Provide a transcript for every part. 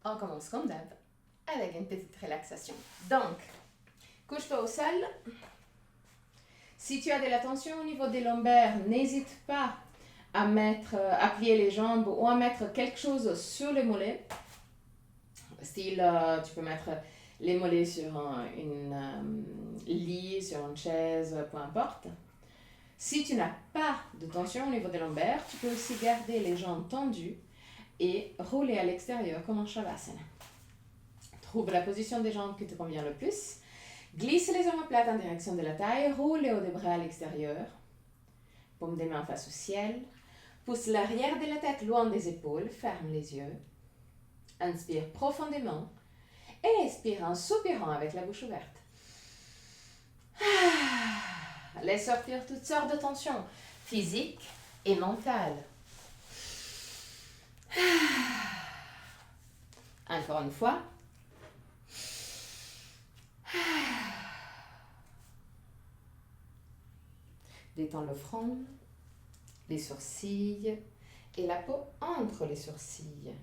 On commence comme d'hab avec une petite relaxation. Donc, couche-toi au sol. Si tu as de la tension au niveau des lombaires, n'hésite pas à plier les jambes ou à mettre quelque chose sur les mollets. Style, tu peux mettre les mollets sur une lit, sur une chaise, peu importe. Si tu n'as pas de tension au niveau des lombaires, tu peux aussi garder les jambes tendues et rouler à l'extérieur comme un shavasana. Trouve la position des jambes qui te convient le plus. Glisse les omoplates en direction de la taille, roule les hauts des bras à l'extérieur. Paume des mains face au ciel. Pousse l'arrière de la tête loin des épaules, ferme les yeux. Inspire profondément et expire en soupirant avec la bouche ouverte. Laisse sortir toutes sortes de tensions physiques et mentales. Encore une fois. Détends le front, les sourcils et la peau entre les sourcils.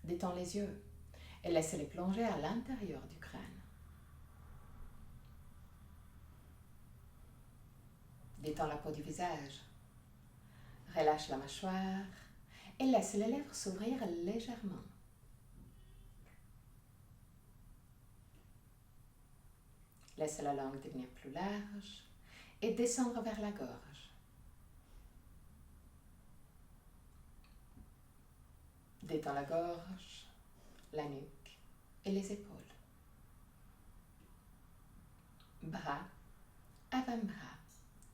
Détends les yeux et laisse-les plonger à l'intérieur du crâne. Détends la peau du visage. Relâche la mâchoire et laisse les lèvres s'ouvrir légèrement. Laisse la langue devenir plus large et descendre vers la gorge. Détends la gorge, la nuque et les épaules. Bras, avant-bras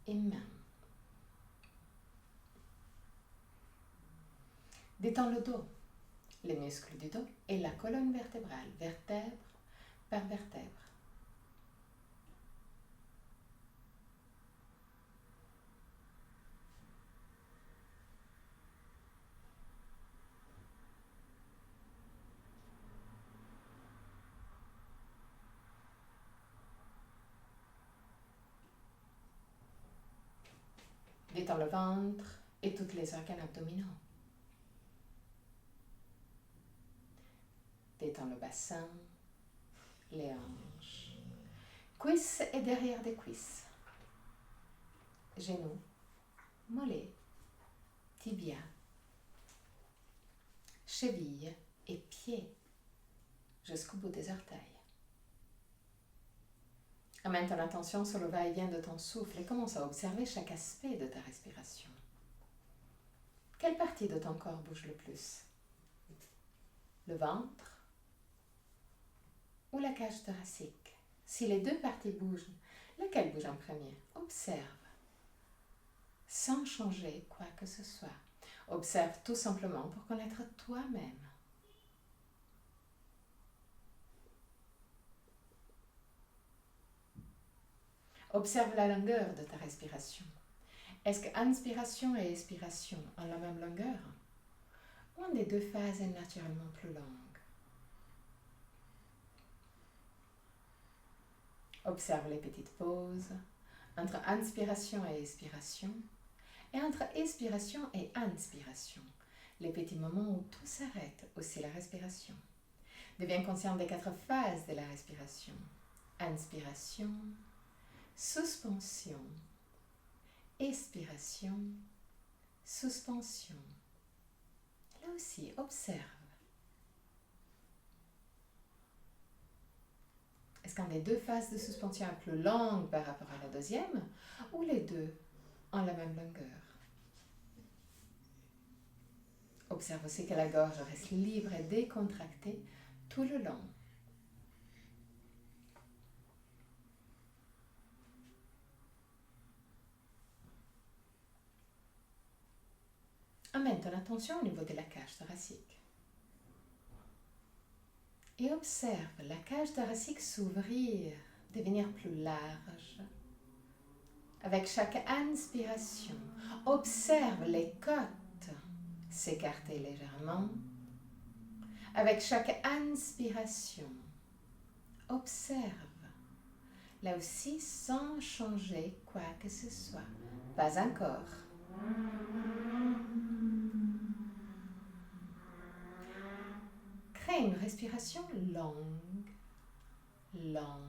et mains. Détends le dos, les muscles du dos et la colonne vertébrale, vertèbre par vertèbre. Détends le ventre et toutes les organes abdominaux. Détends le bassin, les hanches, cuisses et derrière des cuisses, genoux, mollets, tibia, chevilles et pieds jusqu'au bout des orteils. Amène ton attention sur le va-et-vient de ton souffle et commence à observer chaque aspect de ta respiration. Quelle partie de ton corps bouge le plus? Le ventre ou la cage thoracique? Si les deux parties bougent, laquelle bouge en premier? Observe, sans changer quoi que ce soit. Observe tout simplement pour connaître toi-même. Observe la longueur de ta respiration. Est-ce que inspiration et expiration ont la même longueur? Ou une des deux phases est naturellement plus longue? Observe les petites pauses entre inspiration et expiration et entre expiration et inspiration, les petits moments où tout s'arrête, aussi la respiration. Deviens conscient des 4 phases de la respiration. Inspiration, suspension, expiration, suspension. Là aussi, observe. Est-ce qu'une des deux phases de suspension est plus longue par rapport à la deuxième ou les deux ont la même longueur? Observe aussi que la gorge reste libre et décontractée tout le long. Amène ton attention au niveau de la cage thoracique. Et observe la cage thoracique s'ouvrir, devenir plus large. Avec chaque inspiration, observe les côtes s'écarter légèrement. Avec chaque inspiration, observe, là aussi sans changer quoi que ce soit, Pas encore. Crée une respiration longue, lente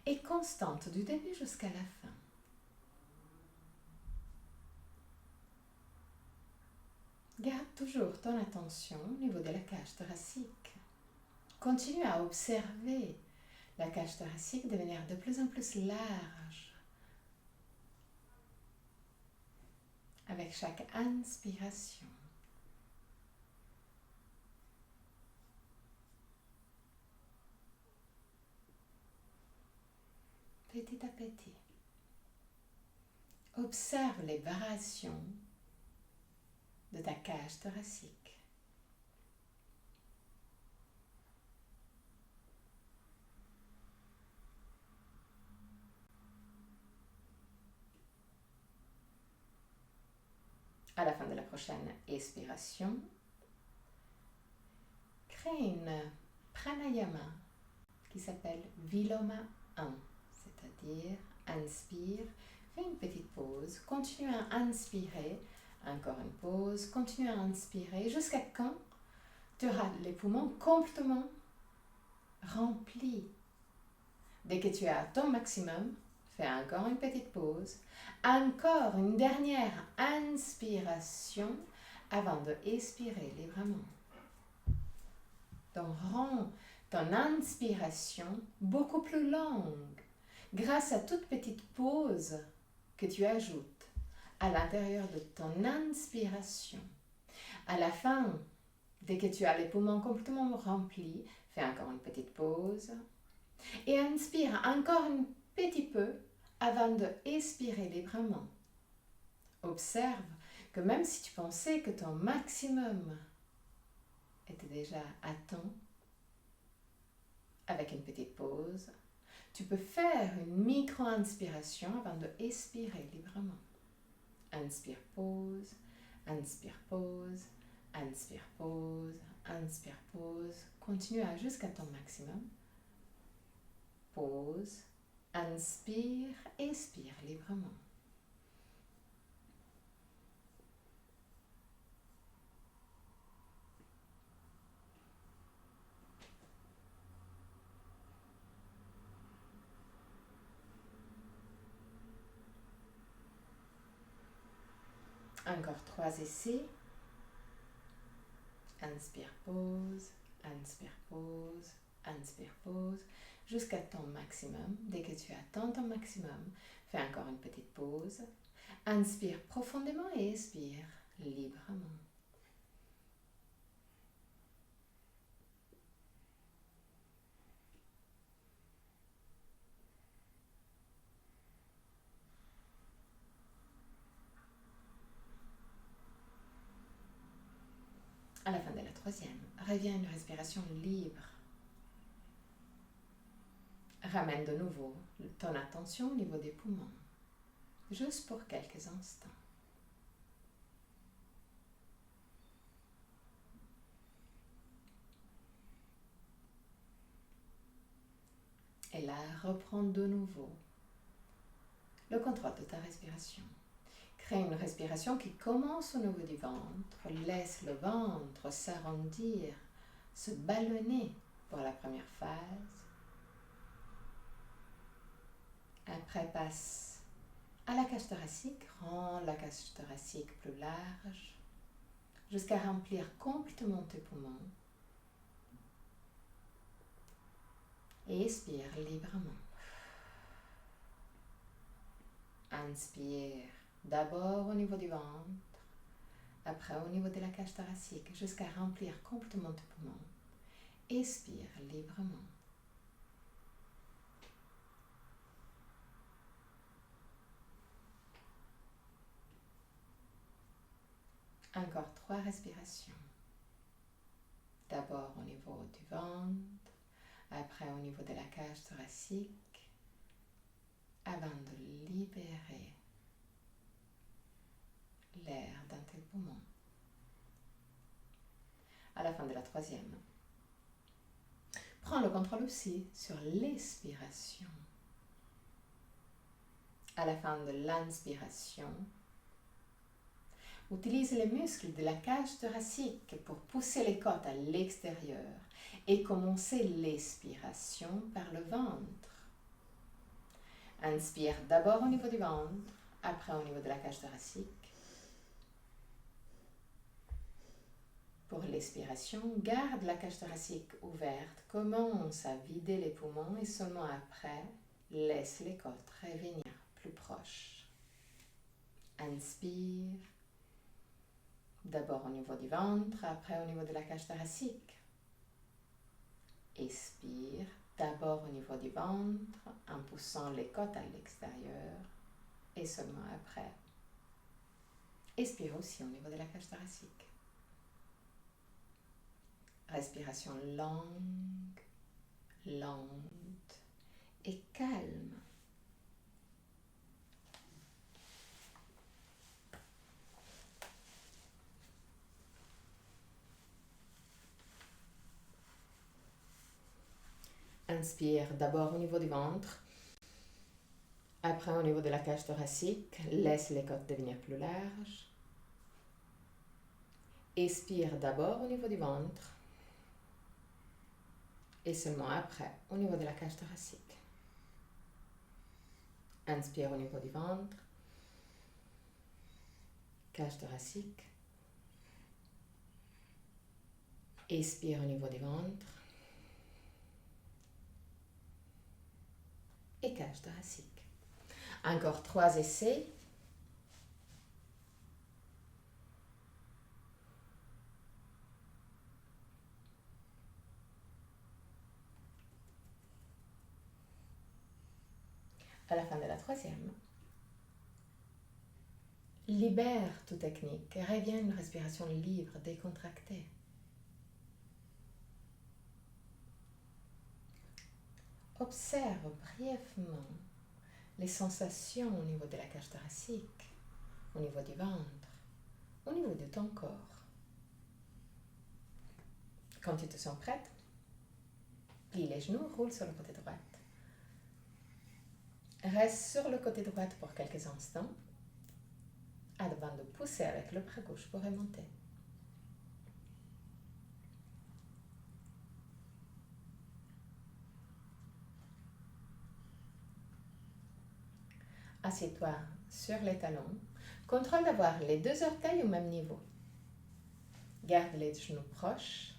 et constante du début jusqu'à la fin. Garde toujours ton attention au niveau de la cage thoracique. Continue à observer la cage thoracique devenir de plus en plus large avec chaque inspiration. Petit à petit, observe les variations de ta cage thoracique. À la fin de la prochaine expiration, crée une pranayama qui s'appelle Viloma 1, c'est-à-dire inspire, fais une petite pause, continue à inspirer, encore une pause, continue à inspirer jusqu'à quand tu auras les poumons complètement remplis. Dès que tu es à ton maximum, fais encore une petite pause, encore une dernière inspiration avant de expirer librement. Donc, rends ton inspiration beaucoup plus longue grâce à toute petite pause que tu ajoutes à l'intérieur de ton inspiration. À la fin, dès que tu as les poumons complètement remplis, fais encore une petite pause et inspire encore un petit peu avant de expirer librement. Observe que même si tu pensais que ton maximum était déjà atteint, avec une petite pause, tu peux faire une micro-inspiration avant de expirer librement. Inspire, pause, inspire, pause, inspire, pause, inspire, pause. Continue jusqu'à ton maximum. Pause, inspire, expire librement. Encore 3 essais. Inspire, pause, inspire, pause, inspire, pause, jusqu'à ton maximum. Dès que tu atteins ton maximum, fais encore une petite pause. Inspire profondément et expire librement. À la fin de la troisième, reviens à une respiration libre. Ramène de nouveau ton attention au niveau des poumons, juste pour quelques instants. Et là, reprends de nouveau le contrôle de ta respiration. Crée une respiration qui commence au niveau du ventre. Laisse le ventre s'arrondir, se ballonner pour la première phase. Après, passe à la cage thoracique. Rends la cage thoracique plus large jusqu'à remplir complètement tes poumons. Et expire librement. Inspire d'abord au niveau du ventre, après au niveau de la cage thoracique, jusqu'à remplir complètement tes poumons. Expire librement. Encore 3 respirations. D'abord au niveau du ventre, après au niveau de la cage thoracique, avant de libérer l'air dans tes poumons. À la fin de la troisième, prends le contrôle aussi sur l'expiration. À la fin de l'inspiration, utilise les muscles de la cage thoracique pour pousser les côtes à l'extérieur et commencer l'expiration par le ventre. Inspire d'abord au niveau du ventre, après au niveau de la cage thoracique. Pour l'expiration, garde la cage thoracique ouverte, commence à vider les poumons et seulement après, laisse les côtes revenir plus proches. Inspire, d'abord au niveau du ventre, après au niveau de la cage thoracique. Expire, d'abord au niveau du ventre, en poussant les côtes à l'extérieur et seulement après. Expire aussi au niveau de la cage thoracique. Respiration longue, lente et calme. Inspire d'abord au niveau du ventre, après au niveau de la cage thoracique, laisse les côtes devenir plus larges. Expire d'abord au niveau du ventre et seulement après au niveau de la cage thoracique. Inspire au niveau du ventre, cage thoracique. Expire au niveau du ventre et cage thoracique. Encore 3 essais. À la fin de la 3e, libère toute technique et reviens à une respiration libre, décontractée. Observe brièvement les sensations au niveau de la cage thoracique, au niveau du ventre, au niveau de ton corps. Quand tu te sens prête, plie les genoux, roule sur le côté droit. Reste sur le côté droit pour quelques instants, avant de pousser avec le bras gauche pour remonter. Assieds-toi sur les talons. Contrôle d'avoir les 2 orteils au même niveau. Garde les genoux proches.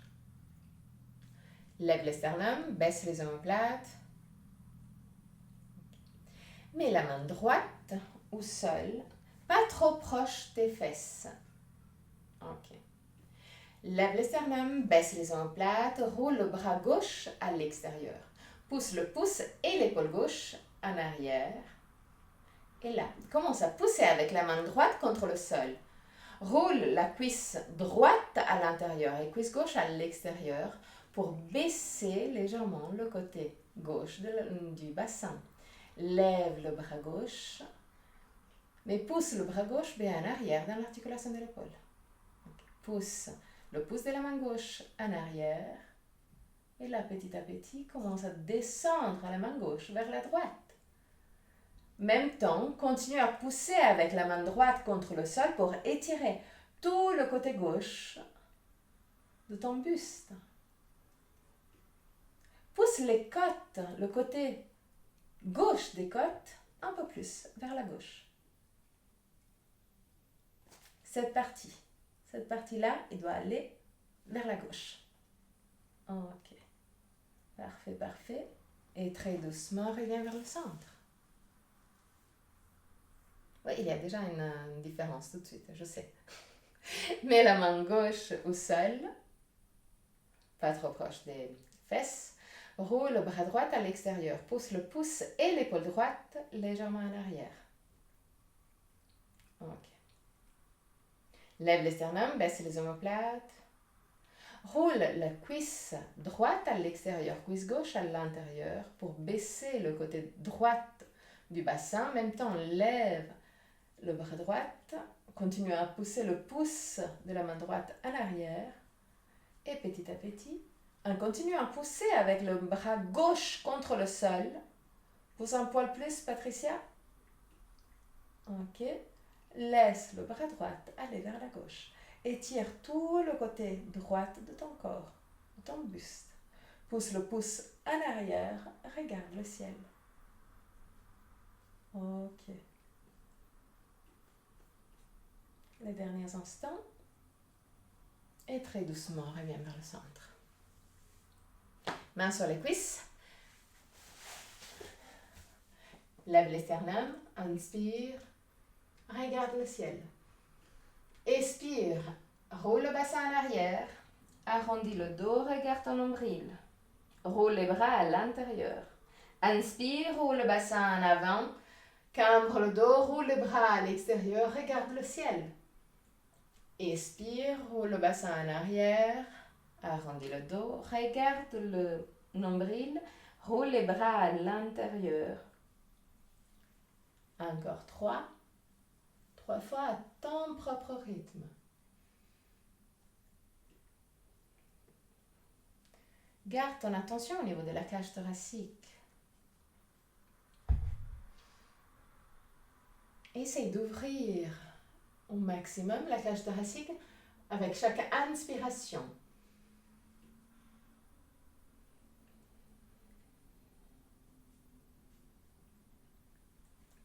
Lève les sternums, baisse les omoplates. Mets la main droite au sol, pas trop proche des fesses. Ok. Lève les sternums, baisse les omoplates, roule le bras gauche à l'extérieur. Pousse le pouce et l'épaule gauche en arrière. Et là, commence à pousser avec la main droite contre le sol. Roule la cuisse droite à l'intérieur et cuisse gauche à l'extérieur pour baisser légèrement le côté gauche du bassin. Lève le bras gauche, mais pousse le bras gauche bien en arrière dans l'articulation de l'épaule. Pousse le pouce de la main gauche en arrière et là, petit à petit, commence à descendre la main gauche vers la droite. Même temps, continue à pousser avec la main droite contre le sol pour étirer tout le côté gauche de ton buste. Pousse les côtes, le côté gauche des côtes, un peu plus vers la gauche. Cette partie-là, il doit aller vers la gauche. Ok. Parfait, parfait. Et très doucement, reviens vers le centre. Oui, il y a déjà une différence tout de suite, je sais. Mets la main gauche au sol, pas trop proche des fesses. Roule le bras droit à l'extérieur. Pousse le pouce et l'épaule droite légèrement en arrière. Ok. Lève les sternums, baisse les omoplates. Roule la cuisse droite à l'extérieur, cuisse gauche à l'intérieur pour baisser le côté droit du bassin. En même temps, lève le bras droit. Continue à pousser le pouce de la main droite en arrière. Et petit à petit, on continue à pousser avec le bras gauche contre le sol. Pousse un poil plus, Patricia. Ok. Laisse le bras droit aller vers la gauche. Étire tout le côté droit de ton corps, de ton buste. Pousse le pouce en arrière, regarde le ciel. Ok. Les derniers instants. Et très doucement, reviens vers le centre. Mains sur les cuisses. Lève les sternums. Inspire. Regarde le ciel. Expire. Roule le bassin en arrière. Arrondis le dos, regarde ton nombril. Roule les bras à l'intérieur. Inspire, roule le bassin en avant. Cambre le dos, roule les bras à l'extérieur, regarde le ciel. Expire, roule le bassin en arrière. Arrondis le dos, regarde le nombril. Roule les bras à l'intérieur. Encore 3. 3 fois à ton propre rythme. Garde ton attention au niveau de la cage thoracique. Essaye d'ouvrir au maximum la cage thoracique avec chaque inspiration.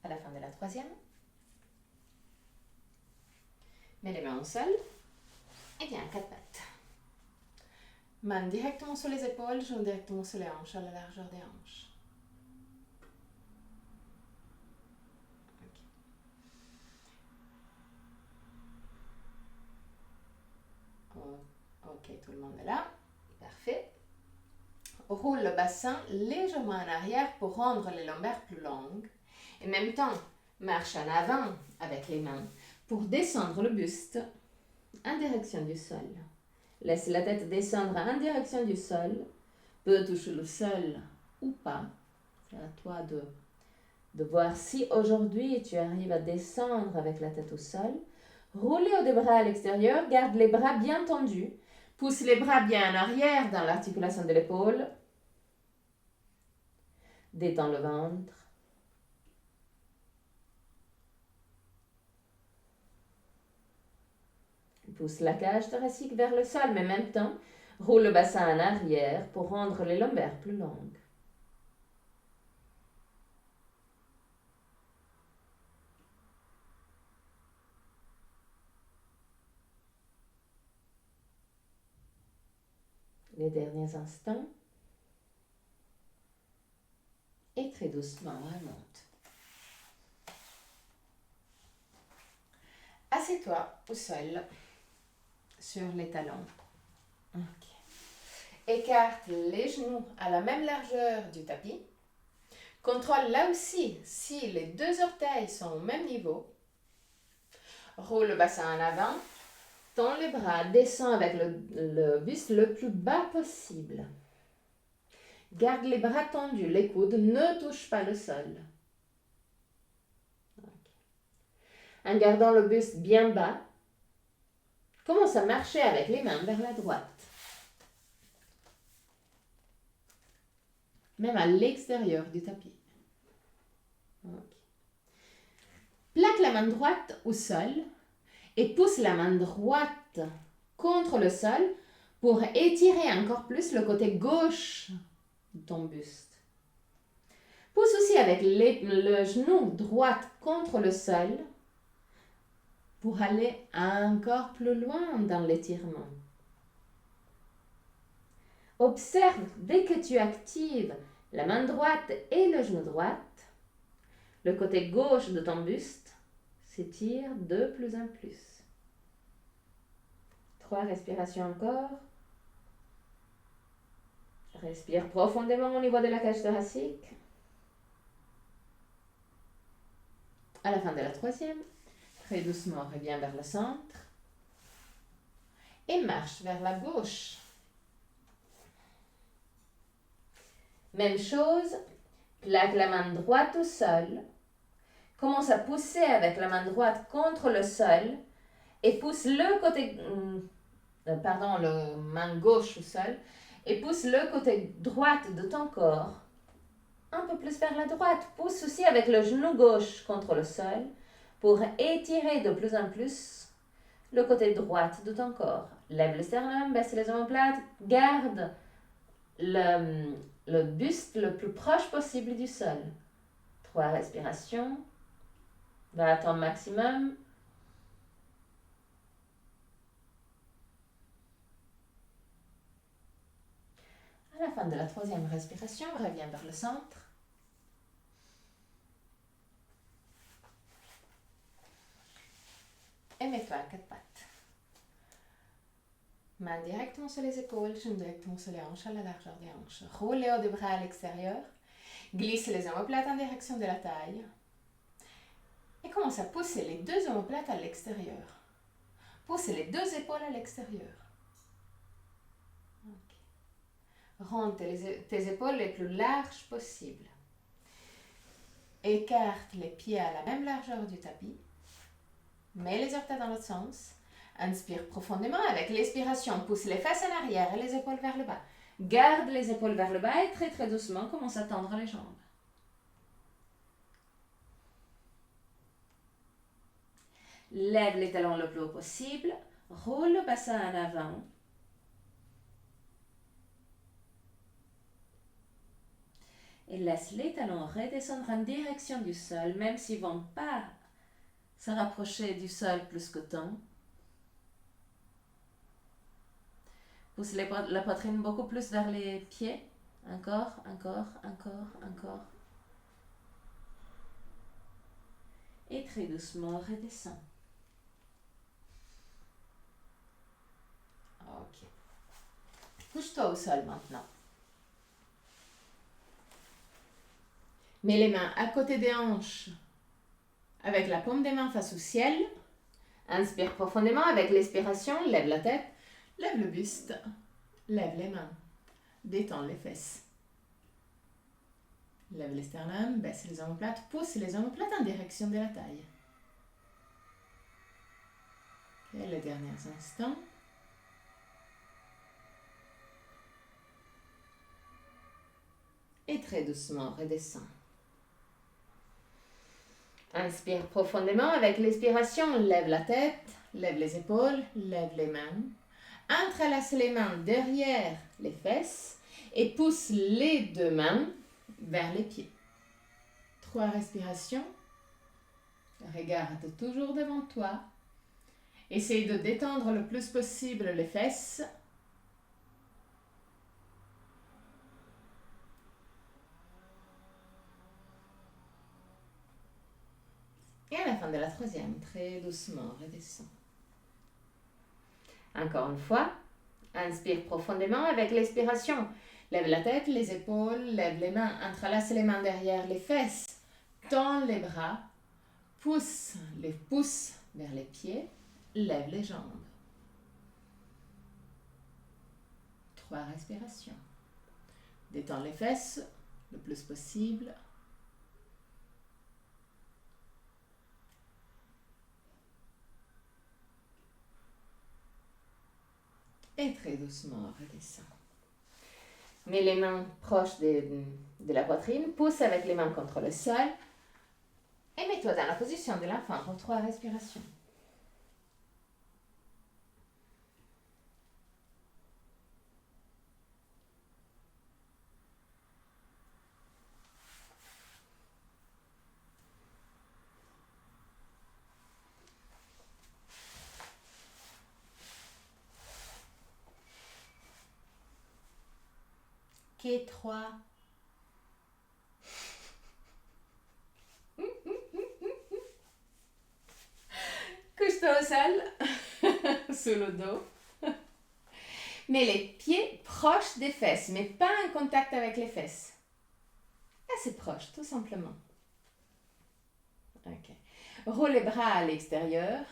À la fin de la troisième, mets les mains au sol et viens à quatre pattes. Mains directement sur les épaules, genoux directement sur les hanches, à la largeur des hanches. Ok, tout le monde est là. Parfait. Roule le bassin légèrement en arrière pour rendre les lombaires plus longues. En même temps, marche en avant avec les mains pour descendre le buste en direction du sol. Laisse la tête descendre en direction du sol. Peut toucher le sol ou pas. C'est à toi de voir si aujourd'hui tu arrives à descendre avec la tête au sol. Roulez aux deux bras à l'extérieur. Garde les bras bien tendus. Pousse les bras bien en arrière dans l'articulation de l'épaule. Détends le ventre. Pousse la cage thoracique vers le sol, mais en même temps, roule le bassin en arrière pour rendre les lombaires plus longues. Les derniers instants. Et très doucement, remonte. Assieds-toi au sol, sur les talons. Ok. Écarte les genoux à la même largeur du tapis. Contrôle là aussi si les deux orteils sont au même niveau. Roule le bassin en avant. Tends les bras, descends avec le buste le plus bas possible. Garde les bras tendus, les coudes ne touchent pas le sol. Okay. En gardant le buste bien bas, commence à marcher avec les mains vers la droite. Même à l'extérieur du tapis. Okay. Plaque la main droite au sol et pousse la main droite contre le sol pour étirer encore plus le côté gauche de ton buste. Pousse aussi avec le genou droit contre le sol pour aller encore plus loin dans l'étirement. Observe dès que tu actives la main droite et le genou droit, le côté gauche de ton buste s'étire de plus en plus. 3 respirations encore. Respire profondément au niveau de la cage thoracique. À la fin de la troisième, très doucement, reviens vers le centre et marche vers la gauche. Même chose, plaque la main droite au sol. Commence à pousser avec la main droite contre le sol et pousse le côté, le main gauche au sol et pousse le côté droit de ton corps un peu plus vers la droite. Pousse aussi avec le genou gauche contre le sol pour étirer de plus en plus le côté droit de ton corps. Lève le sternum, baisse les omoplates, garde le buste le plus proche possible du sol. 3 respirations. Va à ton maximum. À la fin de la 3e respiration, reviens vers le centre. Et mets-toi à 4 pattes. Main directement sur les épaules, genoux directement sur les hanches, à la largeur des hanches. Roule les hauts des bras à l'extérieur. Glisse les omoplates en direction de la taille. Et commence à pousser les 2 omoplates à l'extérieur. Pousse les 2 épaules à l'extérieur. Okay. Rends tes épaules les plus larges possible. Écarte les pieds à la même largeur du tapis. Mets les orteils dans l'autre sens. Inspire profondément. Avec l'expiration, pousse les fesses en arrière et les épaules vers le bas. Garde les épaules vers le bas et très très doucement, commence à tendre les jambes. Lève les talons le plus haut possible. Roule le bassin en avant. Et laisse les talons redescendre en direction du sol, même s'ils ne vont pas se rapprocher du sol plus que temps. Pousse la poitrine beaucoup plus vers les pieds. Encore, encore, encore, encore. Et très doucement, redescends. Ok. Couche-toi au sol maintenant. Mets les mains à côté des hanches, avec la paume des mains face au ciel. Inspire profondément avec l'expiration, lève la tête, lève le buste, lève les mains, détends les fesses. Lève les sternums, baisse les omoplates, pousse les omoplates en direction de la taille. Okay, les derniers instants. Et très doucement, redescends. Inspire profondément avec l'expiration, lève la tête, lève les épaules, lève les mains. Entrelace les mains derrière les fesses et pousse les 2 mains vers les pieds. 3 respirations. Regarde toujours devant toi. Essaye de détendre le plus possible les fesses. Et à la fin de la 3e, très doucement, redescends. Encore une fois, inspire profondément avec l'expiration. Lève la tête, les épaules, lève les mains, entrelace les mains derrière les fesses. Tends les bras, pousse les pouces vers les pieds, lève les jambes. 3 respirations. Détends les fesses le plus possible. Et très doucement, redescends. Mets les mains proches de la poitrine, pousse avec les mains contre le sol et mets-toi dans la position de l'enfant pour 3 respirations. Quai 3. Couche-toi au sol, sous le dos. Mets les pieds proches des fesses, mais pas en contact avec les fesses. Assez proche, tout simplement. Ok. Roule les bras à l'extérieur.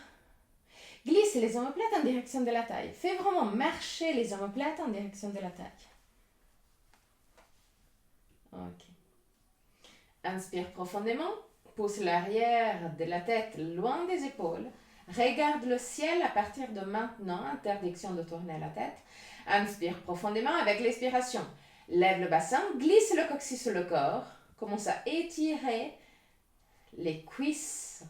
Glisse les omoplates en direction de la taille. Fais vraiment marcher les omoplates en direction de la taille. Ok. Inspire profondément. Pousse l'arrière de la tête loin des épaules. Regarde le ciel à partir de maintenant. Interdiction de tourner la tête. Inspire profondément avec l'expiration. Lève le bassin. Glisse le coccyx sur le corps. Commence à étirer les cuisses.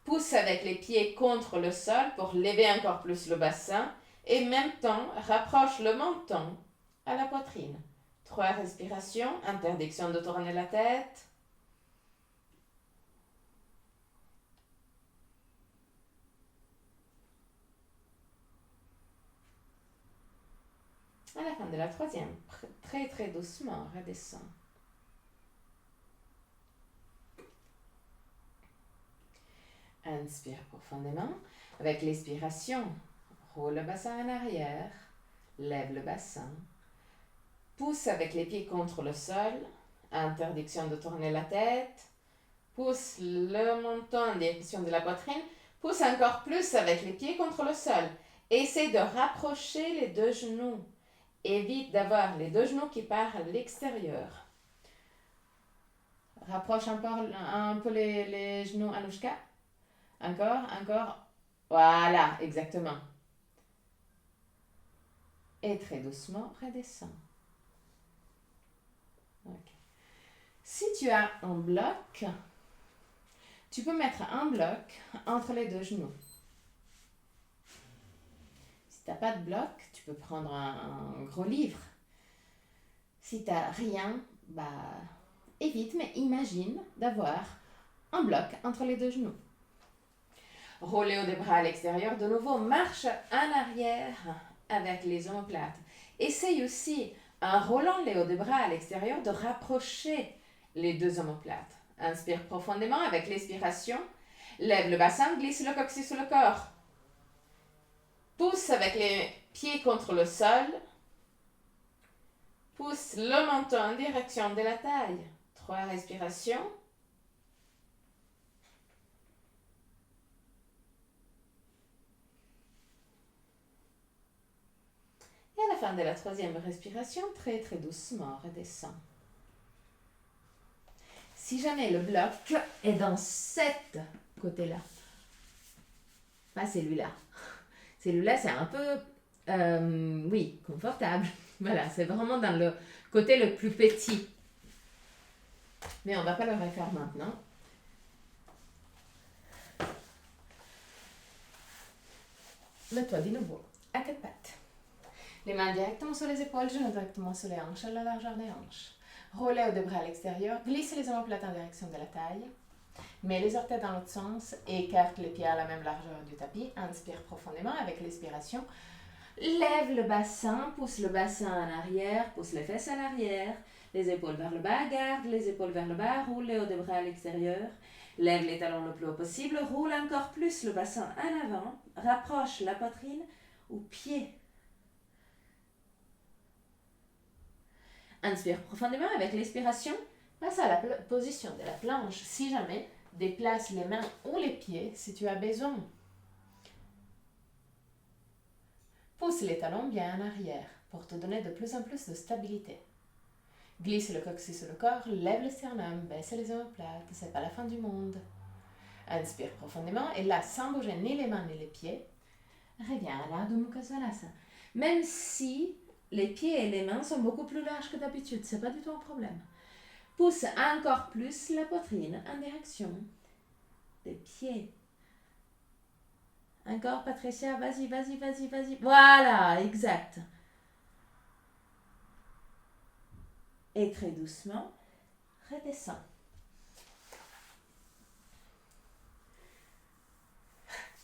Pousse avec les pieds contre le sol pour lever encore plus le bassin et en même temps rapproche le menton à la poitrine. 3 respirations, interdiction de tourner la tête. À la fin de la 3e, très très doucement, redescend. Inspire profondément. Avec l'expiration, roule le bassin en arrière, lève le bassin. Pousse avec les pieds contre le sol, interdiction de tourner la tête. Pousse le menton en direction de la poitrine. Pousse encore plus avec les pieds contre le sol. Essaie de rapprocher les 2 genoux. Évite d'avoir les 2 genoux qui partent à l'extérieur. Rapproche encore un peu les genoux, Anushka. Encore. Voilà, exactement. Et très doucement, redescends. Okay. Si tu as un bloc, tu peux mettre un bloc entre les 2 genoux. Si tu n'as pas de bloc, tu peux prendre un gros livre. Si tu n'as rien, évite, mais imagine d'avoir un bloc entre les 2 genoux. Roulez des bras à l'extérieur. De nouveau, marche en arrière avec les omoplates. Essaye aussi, en roulant les hauts des bras à l'extérieur, de rapprocher les 2 omoplates. Inspire profondément avec l'expiration. Lève le bassin, glisse le coccyx sur le corps. Pousse avec les pieds contre le sol. Pousse le menton en direction de la taille. 3 respirations. Et à la fin de la 3e respiration, très très doucement, redescend. Si jamais le bloc est dans cet côté-là, pas celui-là. Celui-là, c'est un peu, confortable. Voilà, c'est vraiment dans le côté le plus petit. Mais on ne va pas le refaire maintenant. Mets-toi de nouveau à 4 pattes. Les mains directement sur les épaules, genoux directement sur les hanches, à la largeur des hanches. Roulez les 2 bras à l'extérieur, glissez les omoplates en direction de la taille. Mets les orteils dans l'autre sens et écarte les pieds à la même largeur du tapis. Inspire profondément avec l'expiration. Lève le bassin, pousse le bassin en arrière, pousse les fesses en arrière, les épaules vers le bas, garde les épaules vers le bas, roule les hauts des bras à l'extérieur. Lève les talons le plus haut possible, roule encore plus le bassin en avant, rapproche la poitrine aux pieds. Inspire profondément avec l'expiration. Passe à la position de la planche. Si jamais, déplace les mains ou les pieds si tu as besoin. Pousse les talons bien en arrière pour te donner de plus en plus de stabilité. Glisse le coccyx sur le corps, lève le sternum, baisse les omoplates, c'est pas la fin du monde. Inspire profondément et là, sans bouger ni les mains ni les pieds, reviens à l'Ardha Mukha Svanasana. Même si les pieds et les mains sont beaucoup plus larges que d'habitude, c'est pas du tout un problème. Pousse encore plus la poitrine en direction des pieds. Encore, Patricia, vas-y. Voilà, exact. Et très doucement, redescends.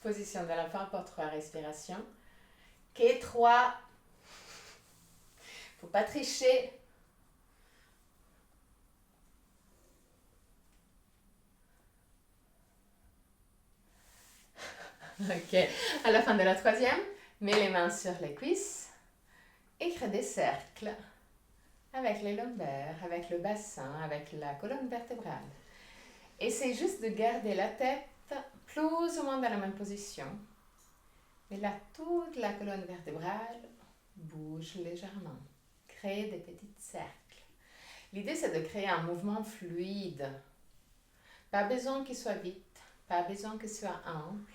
Position de la fin pour 3 respirations. Quai 3. Faut pas tricher. Ok. À la fin de la 3e, mets les mains sur les cuisses et crée des cercles avec les lombaires, avec le bassin, avec la colonne vertébrale. Essaye juste de garder la tête plus ou moins dans la même position. Et là, toute la colonne vertébrale bouge légèrement. Crée des petits cercles. L'idée, c'est de créer un mouvement fluide. Pas besoin qu'il soit vite, pas besoin qu'il soit ample.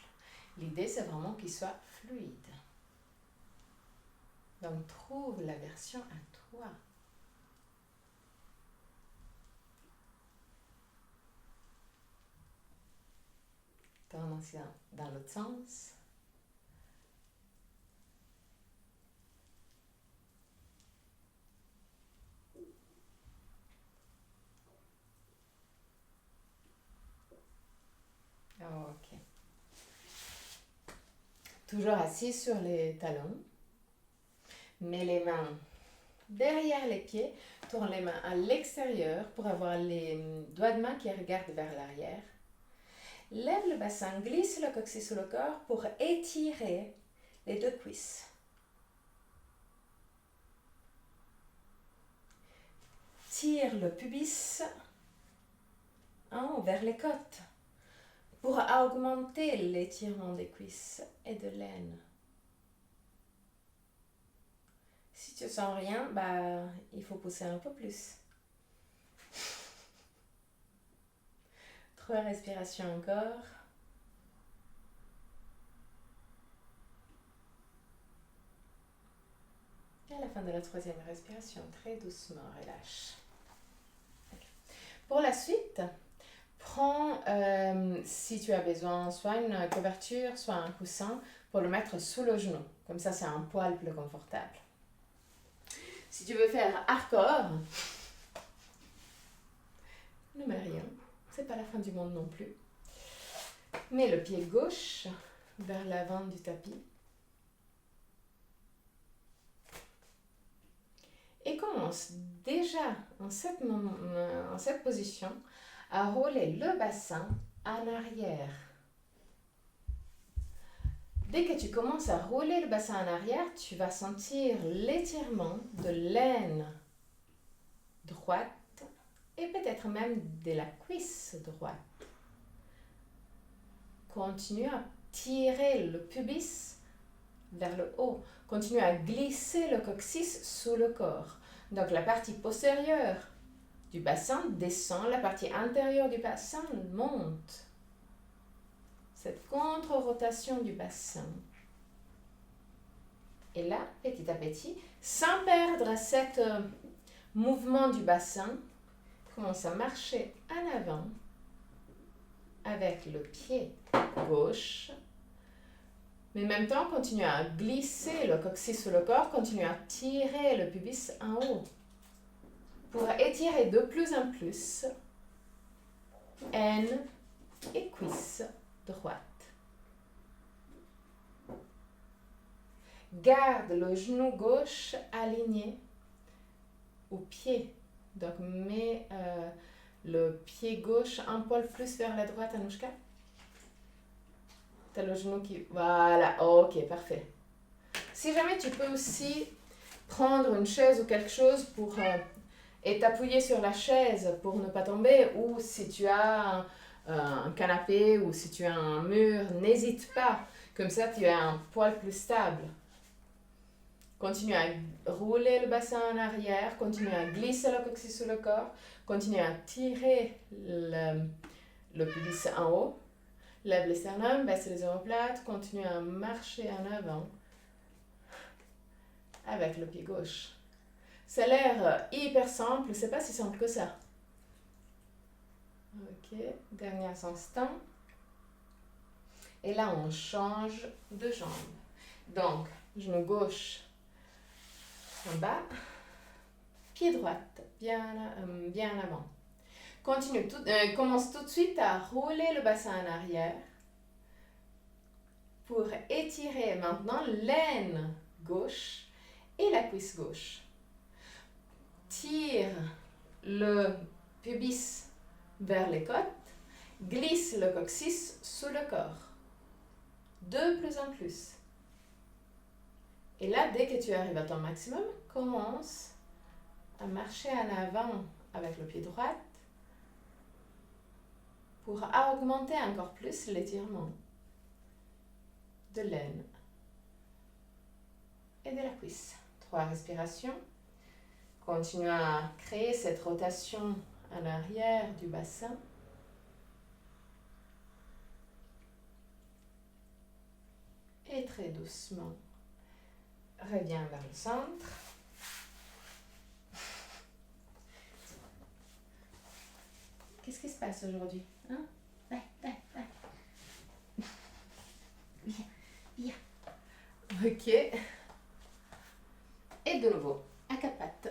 L'idée, c'est vraiment qu'il soit fluide. Donc, trouve la version à toi. Ton aussi dans l'autre sens. Ok. Toujours assis sur les talons. Mets les mains derrière les pieds. Tourne les mains à l'extérieur pour avoir les doigts de main qui regardent vers l'arrière. Lève le bassin, glisse le coccyx sous le corps pour étirer les deux cuisses. Tire le pubis en haut vers les côtes pour augmenter l'étirement des cuisses et de l'aine. Si tu sens rien, il faut pousser un peu plus. 3 respirations encore. Et à la fin de la 3e respiration, très doucement, relâche. Okay. Pour la suite, prends, si tu as besoin, soit une couverture, soit un coussin, pour le mettre sous le genou. Comme ça, c'est un poil plus confortable. Si tu veux faire hardcore, ne mets rien. C'est pas la fin du monde non plus. Mets le pied gauche vers l'avant du tapis. Et commence déjà en cette position à rouler le bassin en arrière. Dès que tu commences à rouler le bassin en arrière, tu vas sentir l'étirement de l'aine droite et peut-être même de la cuisse droite. Continue à tirer le pubis vers le haut. Continue à glisser le coccyx sous le corps. Donc la partie postérieure du bassin descend, la partie intérieure du bassin monte. Cette contre-rotation du bassin. Et là, petit à petit, sans perdre cet mouvement du bassin, commence à marcher en avant avec le pied gauche. Mais en même temps, continue à glisser le coccyx sous le corps, continue à tirer le pubis en haut pour étirer de plus en plus aine et cuisse droite. Garde le genou gauche aligné au pied. Donc, mets le pied gauche un poil plus vers la droite, Anouchka. T'as le genou qui... Voilà, ok, parfait. Si jamais tu peux aussi prendre une chaise ou quelque chose pour... et t'appuyer sur la chaise pour ne pas tomber, ou si tu as un canapé ou si tu as un mur, n'hésite pas. Comme ça, tu as un poil plus stable. Continue à rouler le bassin en arrière, continue à glisser le coccyx sur le corps, continue à tirer le pubis en haut. Lève les sternums, baisse les omoplates, continue à marcher en avant avec le pied gauche. Ça a l'air hyper simple, c'est pas si simple que ça. Ok, dernier instant. Et là, on change de jambe. Donc, genou gauche en bas, pied droite, bien en avant. Commence tout de suite à rouler le bassin en arrière pour étirer maintenant l'aine gauche et la cuisse gauche. Tire le pubis vers les côtes, glisse le coccyx sous le corps. De plus en plus. Et là, dès que tu arrives à ton maximum, commence à marcher en avant avec le pied droit pour augmenter encore plus l'étirement de l'aine et de la cuisse. 3 respirations. Continue à créer cette rotation en arrière du bassin. Et très doucement, reviens vers le centre. Qu'est-ce qui se passe aujourd'hui, hein? Ouais. Ok. Et de nouveau, à quatre pattes.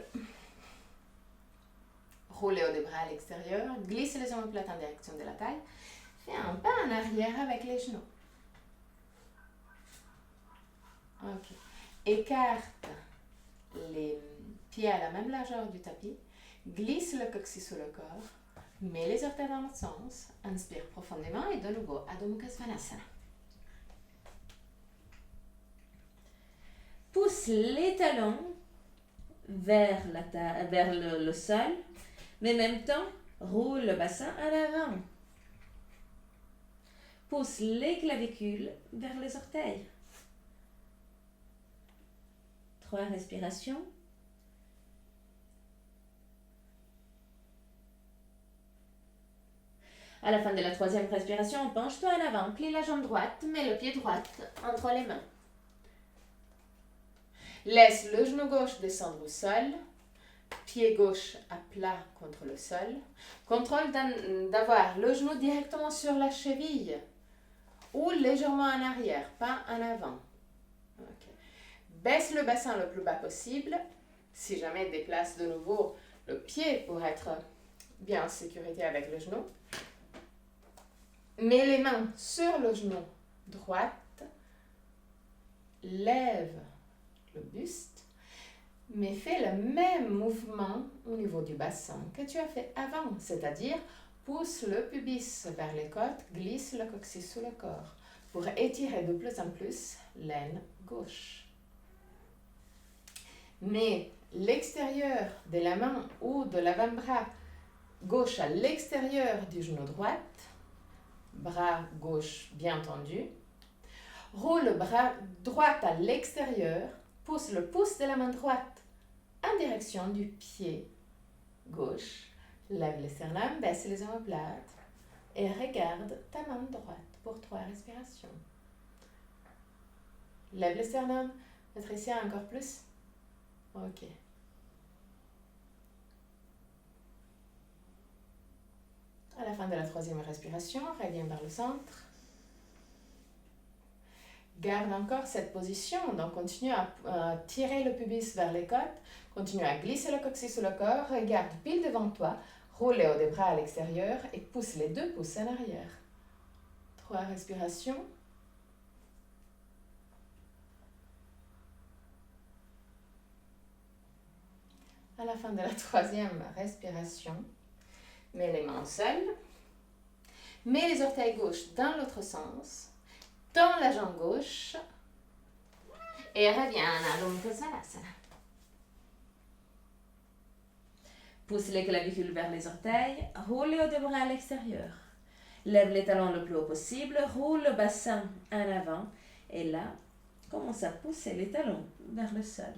Roulez haut des bras à l'extérieur, glissez les omoplates en direction de la taille. Fais un pas en arrière avec les genoux. Ok. Écarte les pieds à la même largeur du tapis. Glisse le coccyx sous le corps. Mets les orteils dans l'autre sens. Inspire profondément et de nouveau, Adho Mukha Svanasana. Pousse les talons vers le sol, mais en même temps, roule le bassin en avant. Pousse les clavicules vers les orteils. 3 respirations. À la fin de la 3e respiration, penche-toi en avant, plie la jambe droite, mets le pied droit entre les mains. Laisse le genou gauche descendre au sol, pied gauche à plat contre le sol. Contrôle d'avoir le genou directement sur la cheville ou légèrement en arrière, pas en avant. Okay. Baisse le bassin le plus bas possible. Si jamais déplace de nouveau le pied pour être bien en sécurité avec le genou. Mets les mains sur le genou droit. Lève le buste, mais fais le même mouvement au niveau du bassin que tu as fait avant, c'est-à-dire pousse le pubis vers les côtes, glisse le coccyx sous le corps pour étirer de plus en plus l'aine gauche. Mets l'extérieur de la main ou de l'avant-bras gauche à l'extérieur du genou droit, bras gauche bien tendu. Roule le bras droit à l'extérieur, pousse le pouce de la main droite en direction du pied gauche. Lève le sternum, baisse les omoplates et regarde ta main droite pour 3 respirations. Lève le sternum, rétrécis encore plus. Ok. À la fin de la 3e respiration, reviens vers le centre. Garde encore cette position, donc continue à tirer le pubis vers les côtes, continue à glisser le coccyx sous le corps, regarde pile devant toi, roule les hauts des bras à l'extérieur et pousse les 2 pouces en arrière. 3 respirations. À la fin de la 3e respiration, mets les mains au sol, mets les orteils gauches dans l'autre sens, tends la jambe gauche et reviens en Adho Mukha Svanasana. Pousse les clavicules vers les orteils, roule les hauts des bras à l'extérieur. Lève les talons le plus haut possible, roule le bassin en avant et là, commence à pousser les talons vers le sol.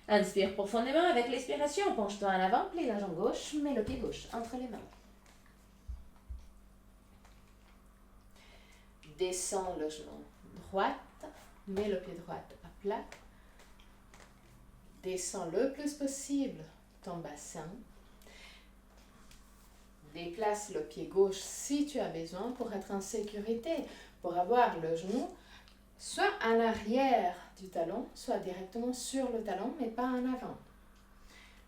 Inspire profondément avec l'expiration, penche-toi en avant, plie la jambe gauche, mets le pied gauche entre les mains. Descends le genou droit, mets le pied droit à plat. Descends le plus possible ton bassin. Déplace le pied gauche si tu as besoin pour être en sécurité, pour avoir le genou soit en arrière du talon, soit directement sur le talon, mais pas en avant.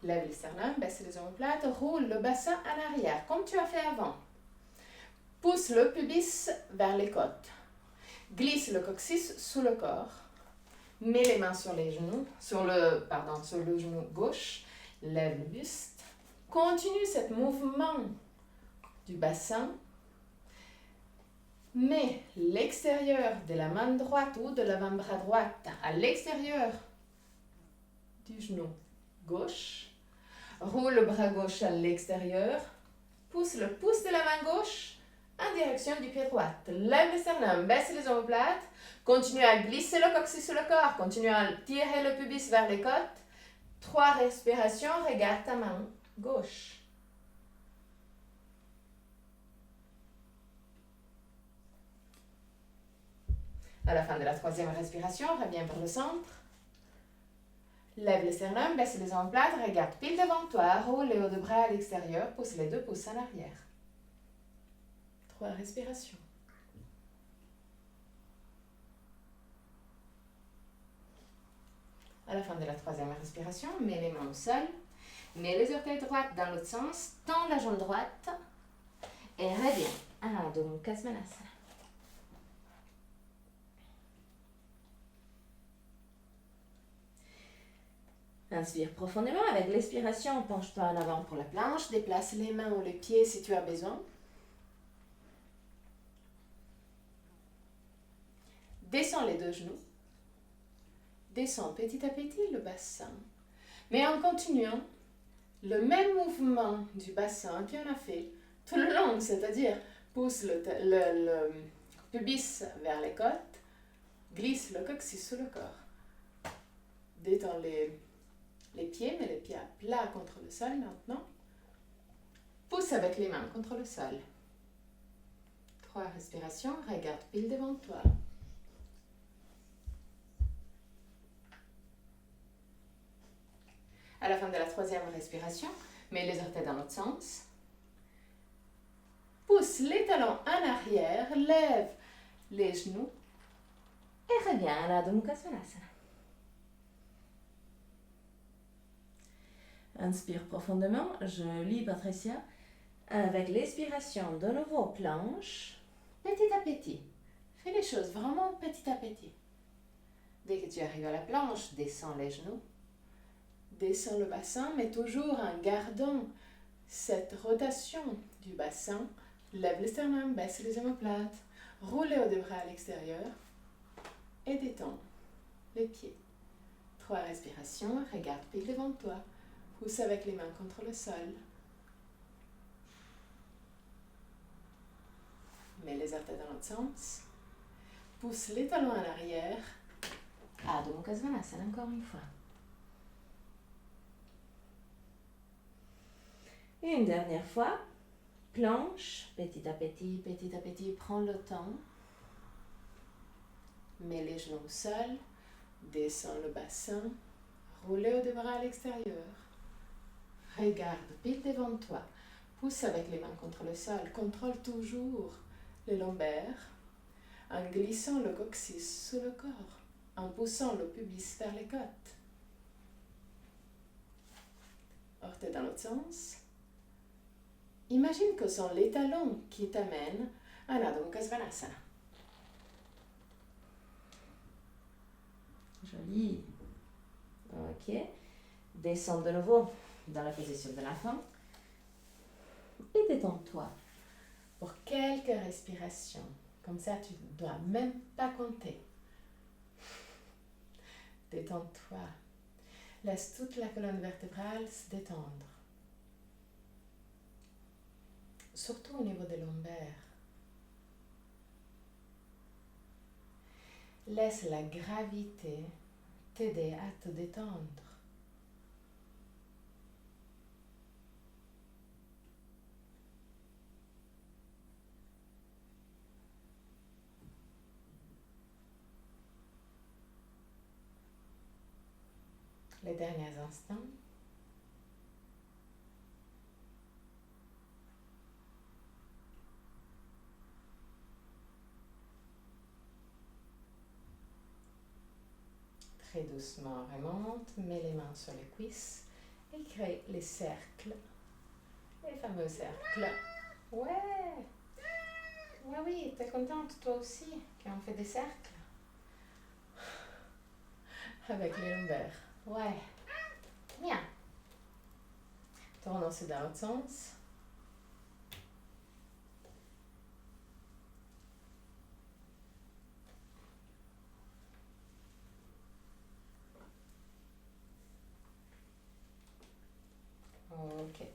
Lève le sternum, baisse les omoplates, roule le bassin en arrière, comme tu as fait avant. Pousse le pubis vers les côtes. Glisse le coccyx sous le corps. Mets les mains sur les genoux, sur le genou gauche. Lève le buste. Continue ce mouvement du bassin. Mets l'extérieur de la main droite ou de l'avant-bras droite à l'extérieur du genou gauche. Roule le bras gauche à l'extérieur. Pousse le pouce de la main gauche en direction du pied droit. Lève le sternum, baisse les omoplates. Continue à glisser le coccyx sur le corps. Continue à tirer le pubis vers les côtes. 3 respirations. Regarde ta main gauche. À la fin de la 3e respiration, reviens vers le centre. Lève le sternum, baisse les omoplates, regarde pile devant toi, roule les hauts de bras à l'extérieur, pousse les 2 pouces en arrière. 3 respirations. À la fin de la troisième respiration, mets les mains au sol. Mets les orteils droites dans l'autre sens. Tends la jambe droite. Et reviens. Adho Mukha Svanasana. Inspire profondément. Avec l'expiration, penche-toi en avant pour la planche. Déplace les mains ou les pieds si tu as besoin. Descends les deux genoux. Descends petit à petit le bassin. Mais en continuant, le même mouvement du bassin qu'on a fait tout le long, c'est-à-dire pousse le pubis vers les côtes, glisse le coccyx sous le corps. Détends les pieds, mets les pieds à plat contre le sol maintenant. Pousse avec les mains contre le sol. 3 respirations, regarde pile devant toi. À la fin de la troisième respiration, mets les orteils dans l'autre sens. Pousse les talons en arrière, lève les genoux et reviens à Adho Mukha Svanasana. Inspire profondément, je lis Patricia. Avec l'expiration, de nouveau planche, petit à petit. Fais les choses vraiment petit à petit. Dès que tu arrives à la planche, descends les genoux. Descends le bassin, mais toujours en gardant cette rotation du bassin. Lève le sternum, baisse les omoplates, roule les hauts des bras à l'extérieur et détends les pieds. 3 respirations, regarde pile devant toi. Pousse avec les mains contre le sol. Mets les orteils dans l'autre sens. Pousse les talons en arrière. Adho Mukha Svanasana encore une fois. Et une dernière fois, planche, petit à petit, prends le temps. Mets les genoux au sol, descends le bassin, roule les hauts des bras à l'extérieur. Regarde pile devant toi, pousse avec les mains contre le sol, contrôle toujours les lombaires, en glissant le coccyx sous le corps, en poussant le pubis vers les côtes. Orteils dans l'autre sens. Imagine que ce sont les talons qui t'amènent à Adho Mukha Svanasana. Joli. Ok. Descends de nouveau dans la position de l'enfant. Et détends-toi pour quelques respirations. Comme ça, tu ne dois même pas compter. Détends-toi. Laisse toute la colonne vertébrale se détendre. Surtout au niveau des lombaires. Laisse la gravité t'aider à te détendre. Les derniers instants. Très doucement, remonte, mets les mains sur les cuisses et crée les cercles, les fameux cercles. Ouais, ouais, oui, t'es contente toi aussi quand on fait des cercles avec les lombaires. Ouais, bien. Tourne aussi dans l'autre sens. Ok.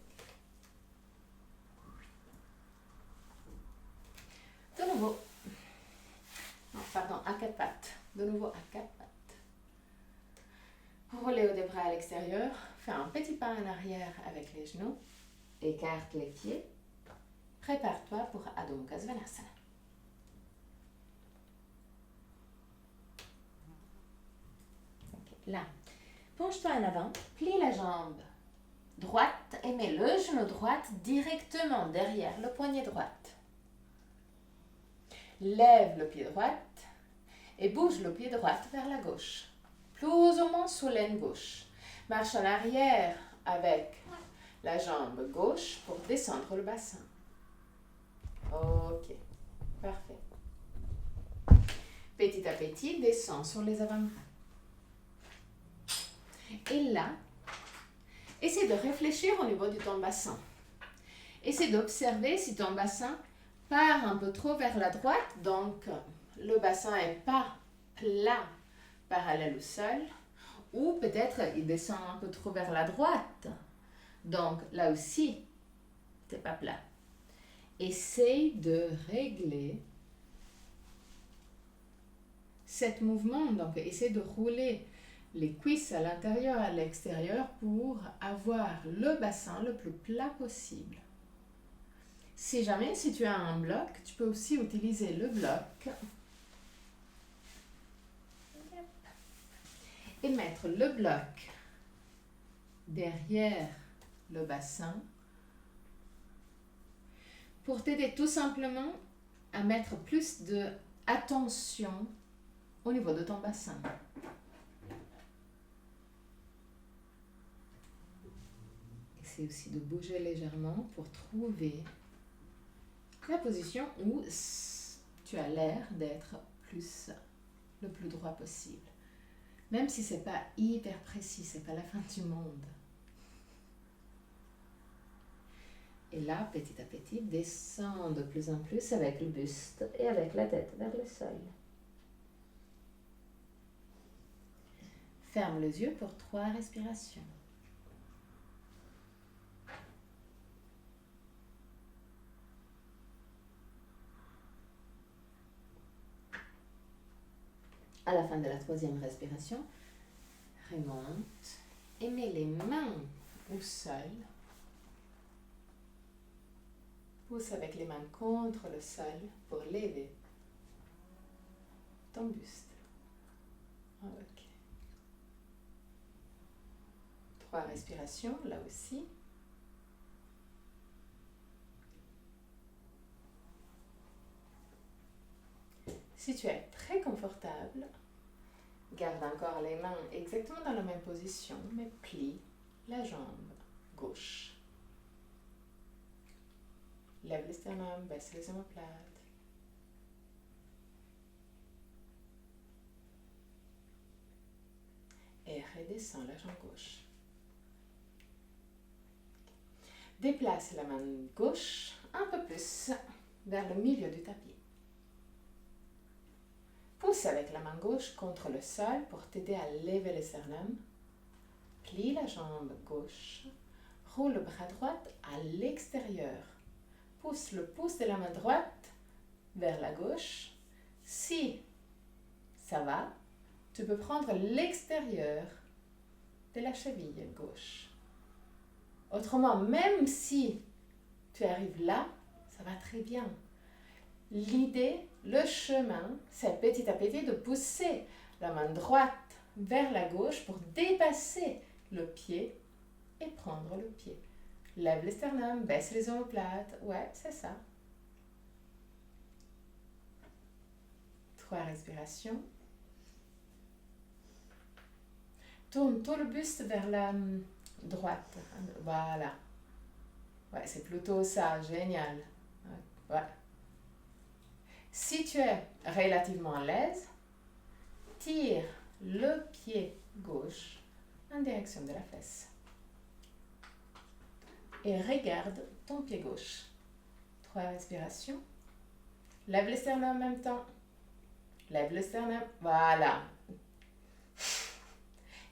De nouveau. Non, pardon, à 4 pattes. De nouveau à 4 pattes. Roule les hauts des bras à l'extérieur. Fais un petit pas en arrière avec les genoux. Écarte les pieds. Prépare-toi pour Adho Mukha Svanasana. Okay, là. Penche-toi en avant. Plie la jambe droite et mets le genou droit directement derrière le poignet droit. Lève le pied droit et bouge le pied droit vers la gauche. plus ou moins sous l'aine gauche. Marche en arrière avec la jambe gauche pour descendre le bassin. Ok, parfait. Petit à petit, descends sur les avant-bras. Et là, essaie de réfléchir au niveau de ton bassin. Essaie d'observer si ton bassin part un peu trop vers la droite, donc le bassin n'est pas plat parallèle au sol, ou peut-être il descend un peu trop vers la droite, donc là aussi, c'est pas plat. Essaye de régler cet mouvement, donc essaye de rouler les cuisses à l'intérieur, à l'extérieur pour avoir le bassin le plus plat possible. Si jamais, si tu as un bloc, tu peux aussi utiliser le bloc et mettre le bloc derrière le bassin pour t'aider tout simplement à mettre plus d'attention au niveau de ton bassin. Essaie aussi de bouger légèrement pour trouver la position où tu as l'air d'être le plus droit possible. Même si c'est pas hyper précis, c'est pas la fin du monde. Et là, petit à petit, descends de plus en plus avec le buste et avec la tête vers le sol. Ferme les yeux pour 3 respirations. À la fin de la 3e respiration, remonte et mets les mains au sol. Pousse avec les mains contre le sol pour lever ton buste. Ok. 3 respirations, là aussi. Si tu es très confortable, garde encore les mains exactement dans la même position, mais plie la jambe gauche. Lève le sternum, baisse les omoplates. Et redescends la jambe gauche. Déplace la main gauche un peu plus vers le milieu du tapis. Pousse avec la main gauche contre le sol pour t'aider à lever le sternum. Plie la jambe gauche. Roule le bras droit à l'extérieur. Pousse le pouce de la main droite vers la gauche. Si ça va, tu peux prendre l'extérieur de la cheville gauche. Autrement, même si tu arrives là, ça va très bien. L'idée, le chemin, c'est petit à petit de pousser la main droite vers la gauche pour dépasser le pied et prendre le pied. Lève le sternum, baisse les omoplates. Ouais, c'est ça. 3 respirations. Tourne tout le buste vers la droite. Voilà. Ouais, c'est plutôt ça. Génial. Ouais. Si tu es relativement à l'aise, tire le pied gauche en direction de la fesse. Et regarde ton pied gauche. 3 respirations. Lève le sternum en même temps. Lève le sternum. Voilà.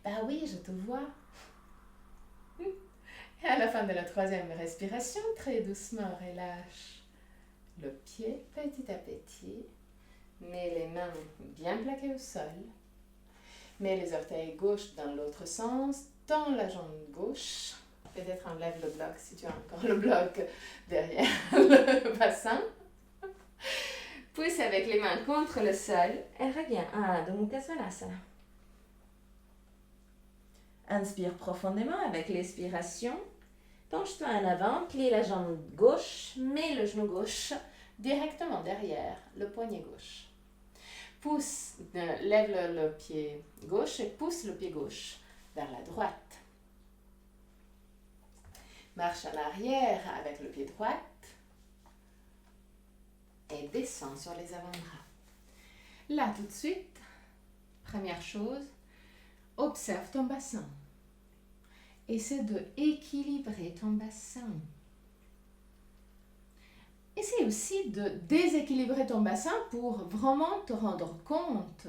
Bah oui, je te vois. Et à la fin de la 3e respiration, très doucement, relâche le pied petit à petit. Mets les mains bien plaquées au sol. Mets les orteils gauche dans l'autre sens. Tends la jambe gauche. Peut-être enlève le bloc si tu as encore le bloc derrière le bassin. Pousse avec les mains contre le sol et reviens à Adho Mukha Svanasana. Inspire profondément avec l'expiration. Penche-toi en avant, plie la jambe gauche, mets le genou gauche directement derrière le poignet gauche. lève le pied gauche et pousse le pied gauche vers la droite. Marche en arrière avec le pied droit et descend sur les avant-bras. Là, tout de suite, première chose, observe ton bassin. Essaie de équilibrer ton bassin. Essaie aussi de déséquilibrer ton bassin pour vraiment te rendre compte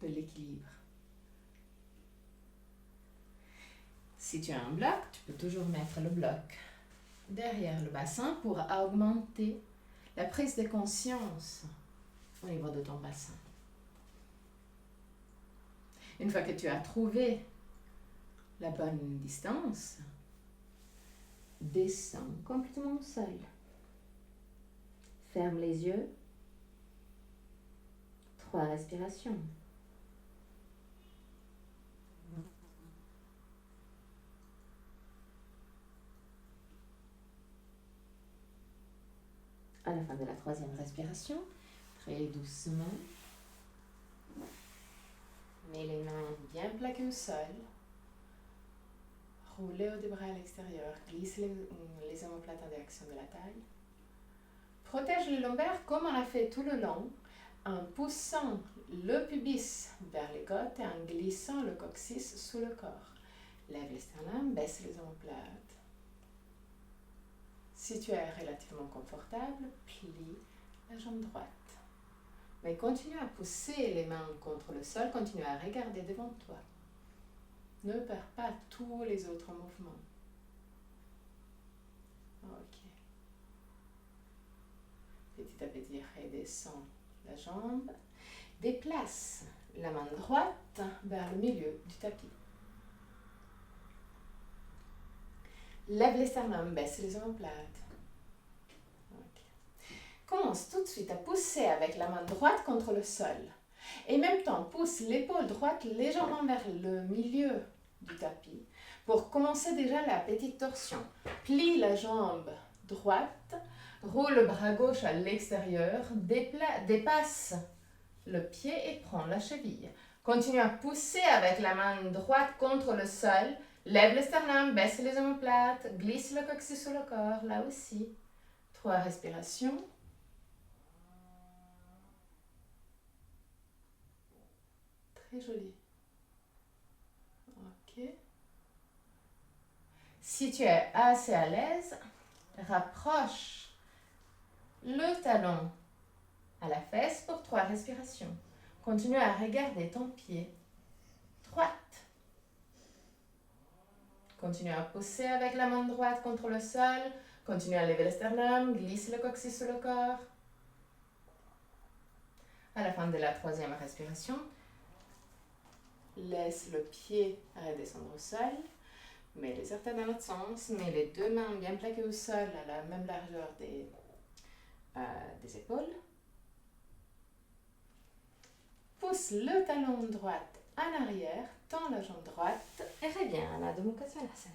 de l'équilibre. Si tu as un bloc, tu peux toujours mettre le bloc derrière le bassin pour augmenter la prise de conscience au niveau de ton bassin. Une fois que tu as trouvé la bonne distance, descends complètement au sol. Ferme les yeux. 3 respirations. À la fin de la 3e respiration, très doucement, mets les mains bien plaquées au sol. Roule les hauts des bras à l'extérieur, glisse les omoplates en direction de la taille. Protège les lombaires comme on a fait tout le long, en poussant le pubis vers les côtes et en glissant le coccyx sous le corps. Lève les sternums, baisse les omoplates. Si tu es relativement confortable, plie la jambe droite. Mais continue à pousser les mains contre le sol, continue à regarder devant toi. Ne perds pas tous les autres mouvements. Ok. Petit à petit, redescends la jambe. Déplace la main droite vers le milieu du tapis. Lève les sternums, baisse les omoplates. Okay. Commence tout de suite à pousser avec la main droite contre le sol. Et en même temps, pousse l'épaule droite légèrement vers le milieu du tapis pour commencer déjà la petite torsion. Plie la jambe droite, roule le bras gauche à l'extérieur, dépasse le pied et prends la cheville. Continue à pousser avec la main droite contre le sol. Lève le sternum, baisse les omoplates, glisse le coccyx sous le corps, là aussi. 3 respirations. Très joli. Ok. Si tu es assez à l'aise, rapproche le talon à la fesse pour 3 respirations. Continue à regarder ton pied droite. Continue à pousser avec la main droite contre le sol. Continue à lever le sternum, glisse le coccyx sous le corps. À la fin de la 3e respiration, laisse le pied redescendre au sol. Mets les orteils dans l'autre sens. Mets les 2 mains bien plaquées au sol à la même largeur des épaules. Pousse le talon droit en arrière, tends la jambe droite et reviens à l'Adho Mukha Svanasana.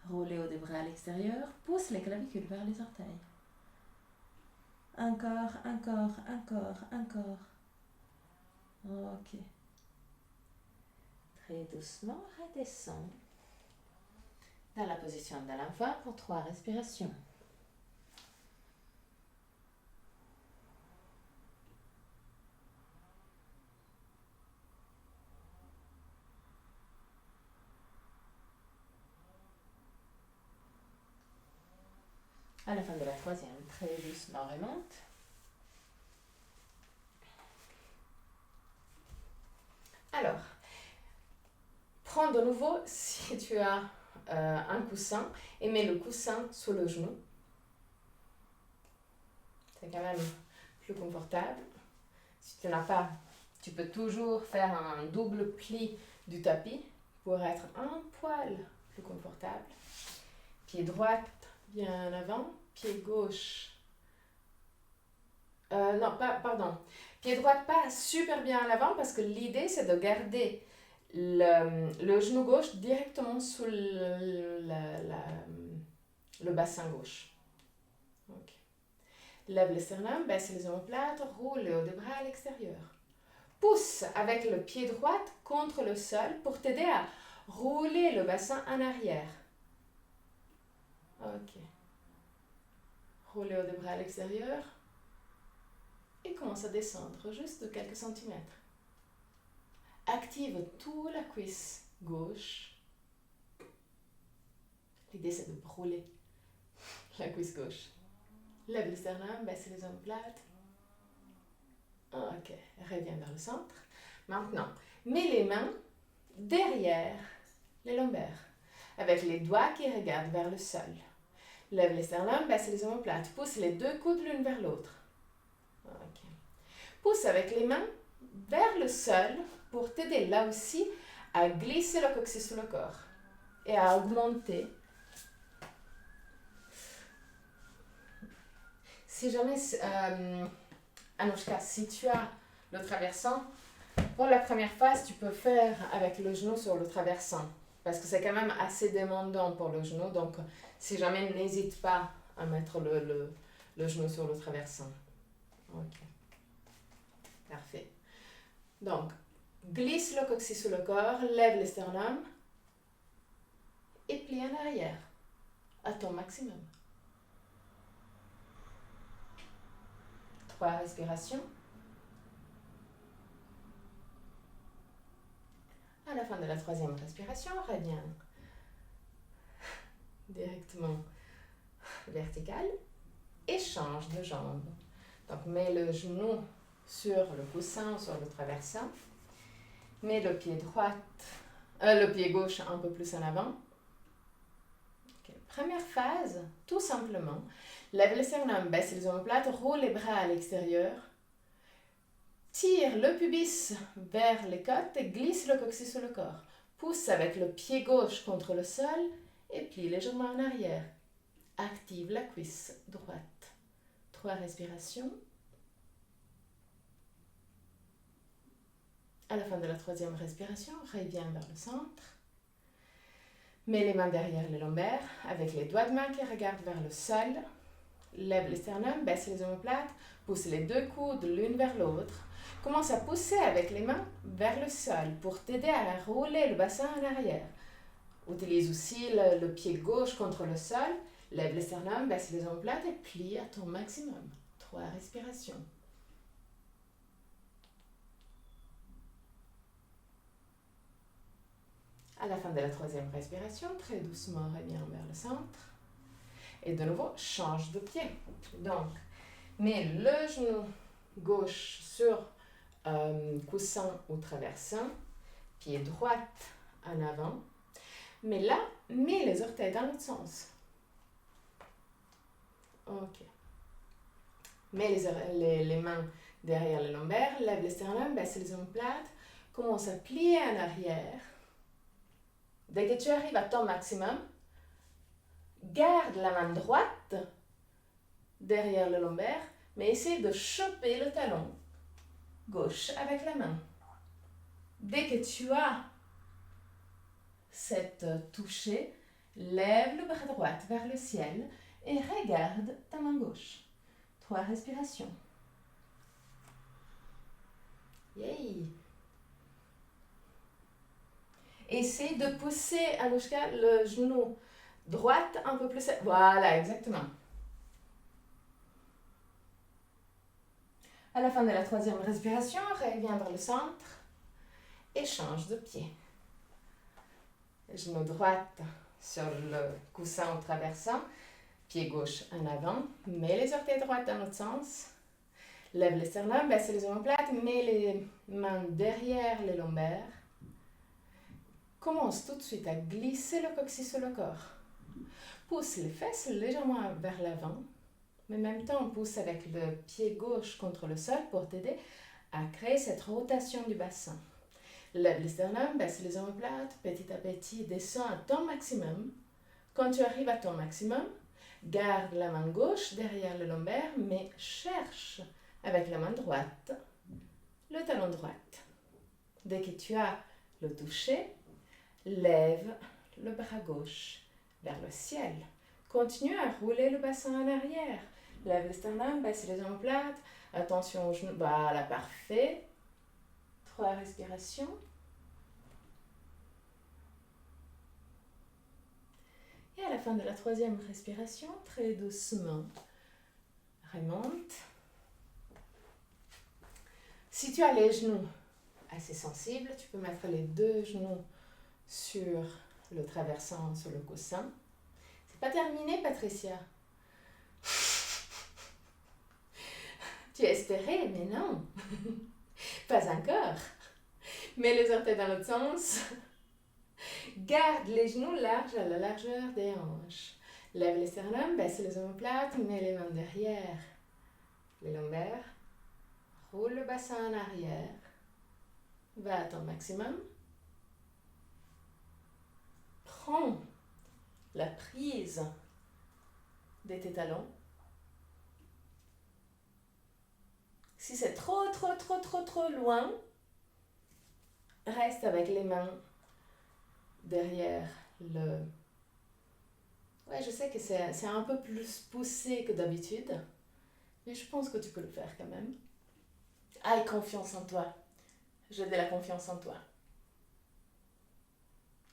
Roule les hauts des bras à l'extérieur, pousse les clavicules vers les orteils. Encore, encore, encore, encore. Ok. Très doucement, redescends dans la position de l'enfant pour 3 respirations. À la fin de la 3e, très doucement remonte. Alors, prends de nouveau, si tu as un coussin, et mets le coussin sous le genou. C'est quand même plus confortable. Si tu n'as pas, tu peux toujours faire un double pli du tapis pour être un poil plus confortable. Pied droit bien en avant, pied gauche. Pied droit pas super bien en avant parce que l'idée c'est de garder le genou gauche directement sous le bassin gauche. Ok. Lève le sternum, baisse les omoplates, roule le haut des bras à l'extérieur. Pousse avec le pied droit contre le sol pour t'aider à rouler le bassin en arrière. Ok. Roule le haut des bras à l'extérieur. Et commence à descendre juste de quelques centimètres. Active toute la cuisse gauche. L'idée c'est de rouler la cuisse gauche. Lève le sternum, baisse les omoplates. Ok, reviens vers le centre. Maintenant, mets les mains derrière les lombaires, avec les doigts qui regardent vers le sol. Lève les sternums, baisse les omoplates. Pousse les deux coudes l'une vers l'autre. Ok. Pousse avec les mains vers le sol pour t'aider là aussi à glisser le coccyx sous le corps et à augmenter. Si jamais, Anouchka, si tu as le traversant, pour la première phase, tu peux faire avec le genou sur le traversant. Parce que c'est quand même assez demandant pour le genou. Donc, si jamais, n'hésite pas à mettre le genou sur le traversant. Ok. Parfait. Donc, glisse le coccyx sous le corps, lève le sternum et plie en arrière à ton maximum. 3 respirations. À la fin de la 3e respiration, reviens directement vertical et change de jambe. Donc, mets le genou sur le coussin ou sur le traversin. Mets le pied le pied gauche un peu plus en avant. Okay. Première phase, tout simplement. Lève le sternum, baisse les omoplates, roule les bras à l'extérieur. Tire le pubis vers les côtes et glisse le coccyx sur le corps. Pousse avec le pied gauche contre le sol et plie légèrement en arrière. Active la cuisse droite. 3 respirations. À la fin de la 3e respiration, reviens vers le centre. Mets les mains derrière les lombaires avec les doigts de main qui regardent vers le sol. Lève le sternum, baisse les omoplates, pousse les deux coudes l'une vers l'autre. Commence à pousser avec les mains vers le sol pour t'aider à rouler le bassin en arrière. Utilise aussi le pied gauche contre le sol. Lève le sternum, baisse les omoplates et plie à ton maximum. 3 respirations. À la fin de la 3e respiration, très doucement, reviens vers le centre. Et de nouveau, change de pied. Donc, mets le genou gauche sur coussin ou traversin, pied droit en avant. Mais là, mets les orteils dans l'autre sens. Ok. Mets les mains derrière les lombaires, lève le sternum, baisse les omoplates, commence à plier en arrière. Dès que tu arrives à ton maximum, garde la main droite derrière le lombaire, mais essaie de choper le talon gauche avec la main. Dès que tu as cette touchée, lève le bras droit vers le ciel et regarde ta main gauche. 3 respirations. Yay! Essaie de pousser, Anouchka, le genou droit un peu plus. Voilà, exactement. À la fin de la 3e respiration, reviens vers le centre et change de pied. Genou droit sur le coussin au traversant, pied gauche en avant, mets les orteils droits dans l'autre sens, lève le sternum, baisse les omoplates, mets les mains derrière les lombaires. Commence tout de suite à glisser le coccyx sur le corps. Pousse les fesses légèrement vers l'avant, mais en même temps pousse avec le pied gauche contre le sol pour t'aider à créer cette rotation du bassin. Lève le sternum, baisse les omoplates, petit à petit, descends à ton maximum. Quand tu arrives à ton maximum, garde la main gauche derrière le lombaire, mais cherche avec la main droite le talon droit. Dès que tu as le toucher, lève le bras gauche vers le ciel. Continue à rouler le bassin en arrière. Lève le sternum, baisse les omoplates. Attention aux genoux. Voilà, parfait. 3 respirations. Et à la fin de la 3e respiration, très doucement, remonte. Si tu as les genoux assez sensibles, tu peux mettre les 2 genoux sur le traversant, sur le coussin. C'est pas terminé, Patricia. Tu espérais, mais non. Pas encore. Mets les orteils dans l'autre sens. Garde les genoux larges à la largeur des hanches. Lève les sternums, baisse les omoplates, mets les mains derrière les lombaires. Roule le bassin en arrière. Va à ton maximum. Prends la prise de tes talons. Si c'est trop loin, reste avec les mains derrière le... Ouais, je sais que c'est un peu plus poussé que d'habitude, mais je pense que tu peux le faire quand même. Aie confiance en toi. J'ai de la confiance en toi.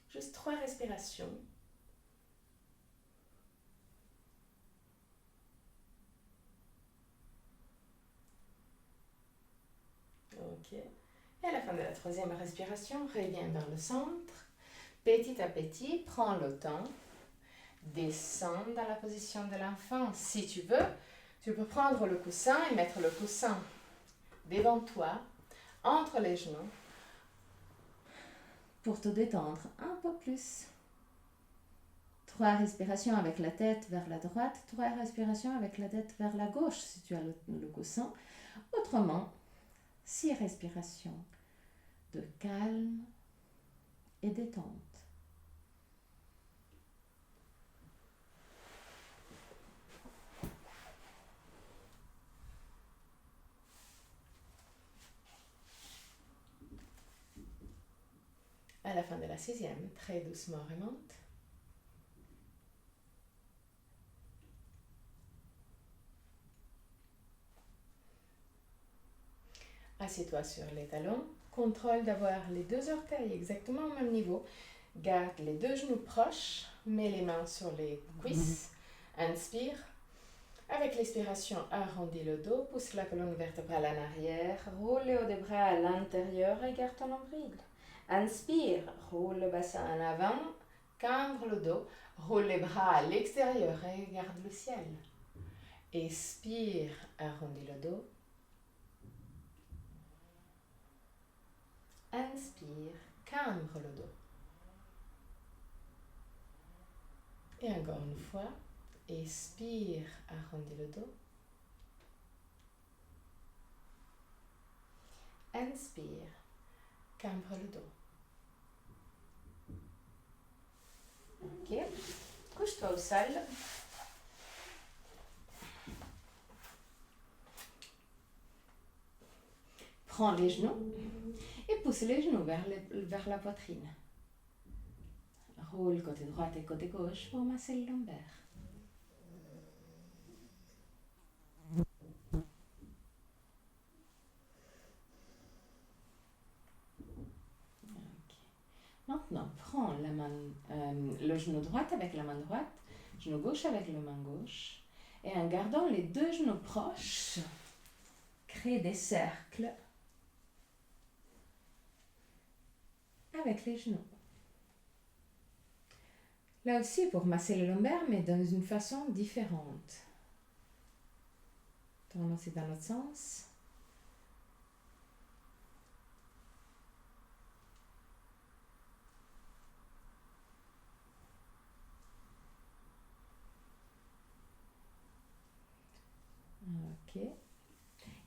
Juste 3 respirations. Ok. Et à la fin de la 3e respiration, reviens vers le centre. Petit à petit, prends le temps. Descends dans la position de l'enfant. Si tu veux, tu peux prendre le coussin et mettre le coussin devant toi, entre les genoux, pour te détendre un peu plus. 3 respirations avec la tête vers la droite, 3 respirations avec la tête vers la gauche si tu as le coussin. Autrement, 6 respirations de calme et détente. À la fin de la 6e, très doucement remonte. Assieds-toi sur les talons. Contrôle d'avoir les 2 orteils exactement au même niveau. Garde les 2 genoux proches. Mets les mains sur les cuisses. Inspire. Avec l'expiration, arrondis le dos. Pousse la colonne vertébrale en arrière. Roule le haut des bras à l'intérieur et garde ton nombril. Inspire. Roule le bassin en avant. Cambre le dos. Roule les bras à l'extérieur et garde le ciel. Expire. Arrondis le dos. Inspire, cambre le dos. Et encore une fois, expire, arrondis le dos. Inspire, cambre le dos. Ok, couche-toi au sol. Prends les genoux et pousse les genoux vers la poitrine. Roule côté droit et côté gauche pour masser le lombaire. Okay. Maintenant, prends le genou droit avec la main droite, genou gauche avec la main gauche, et en gardant les 2 genoux proches, crée des cercles avec les genoux. Là aussi pour masser le lombaire, mais dans une façon différente. Tourne aussi dans l'autre sens. Ok.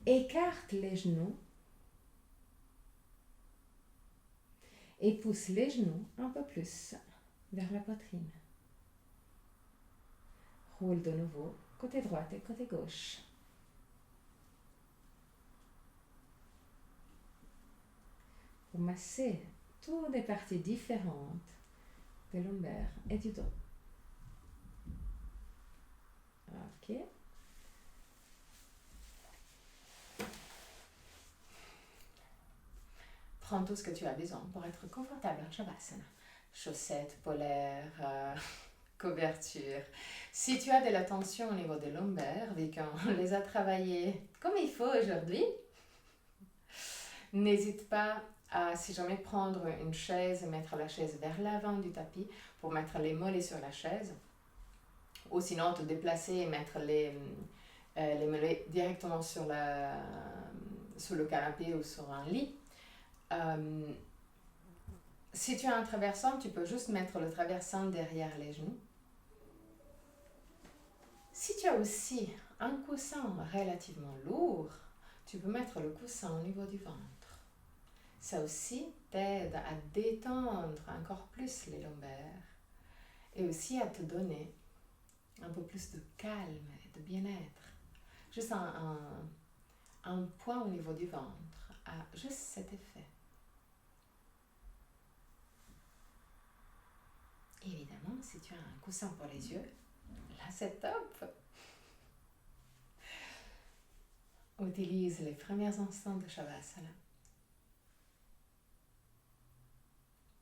Écarte les genoux et pousse les genoux un peu plus vers la poitrine. Roule de nouveau côté droit et côté gauche. Pour masser toutes les parties différentes des lombaires et du dos. Ok. prends tout ce que tu as besoin pour être confortable en Shavasana. Chaussettes polaires, couverture. Si tu as de la tension au niveau des lombaires, vu qu'on les a travaillés comme il faut aujourd'hui, n'hésite pas à, si jamais, prendre une chaise et mettre la chaise vers l'avant du tapis pour mettre les mollets sur la chaise. Ou sinon, te déplacer et mettre les mollets directement sur le canapé ou sur un lit. Si tu as un traversant, tu peux juste mettre le traversant derrière les genoux. Si tu as aussi un coussin relativement lourd, tu peux mettre le coussin au niveau du ventre. Ça aussi t'aide à détendre encore plus les lombaires et aussi à te donner un peu plus de calme et de bien-être. Juste un point au niveau du ventre a juste cet effet. Évidemment, si tu as un coussin pour les yeux, là c'est top. Utilise les premiers instants de Shavasana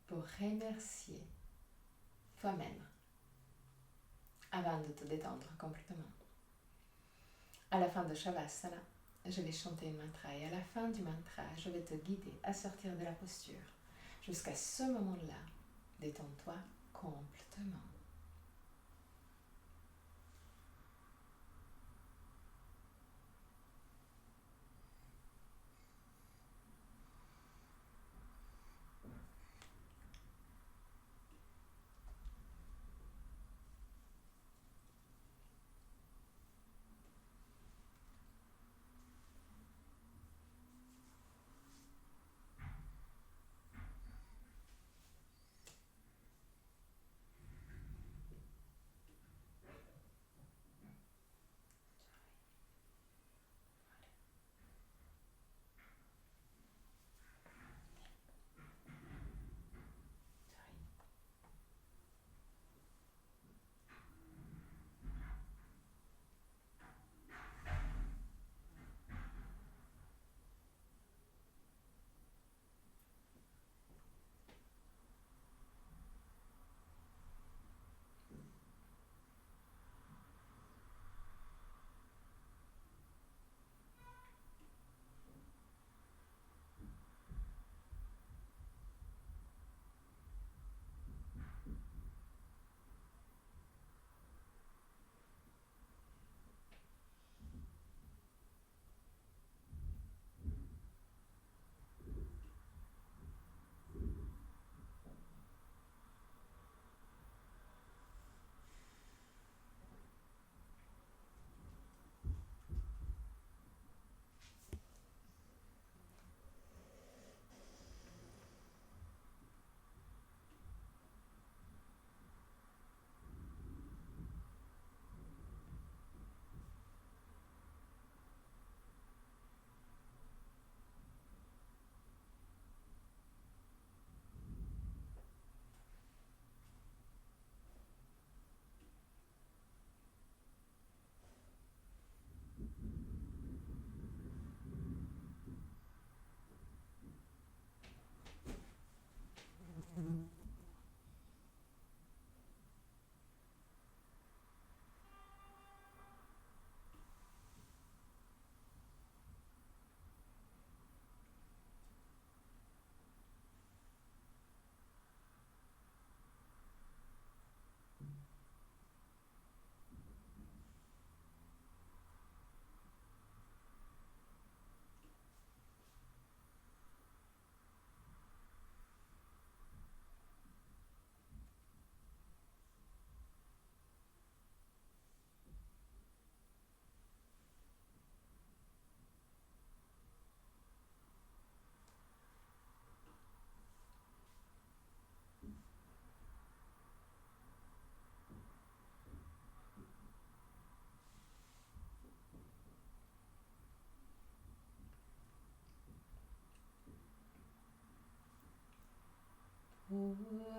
pour remercier toi-même avant de te détendre complètement. À la fin de Shavasana, je vais chanter un mantra et à la fin du mantra, je vais te guider à sortir de la posture. Jusqu'à ce moment-là, détends-toi complètement.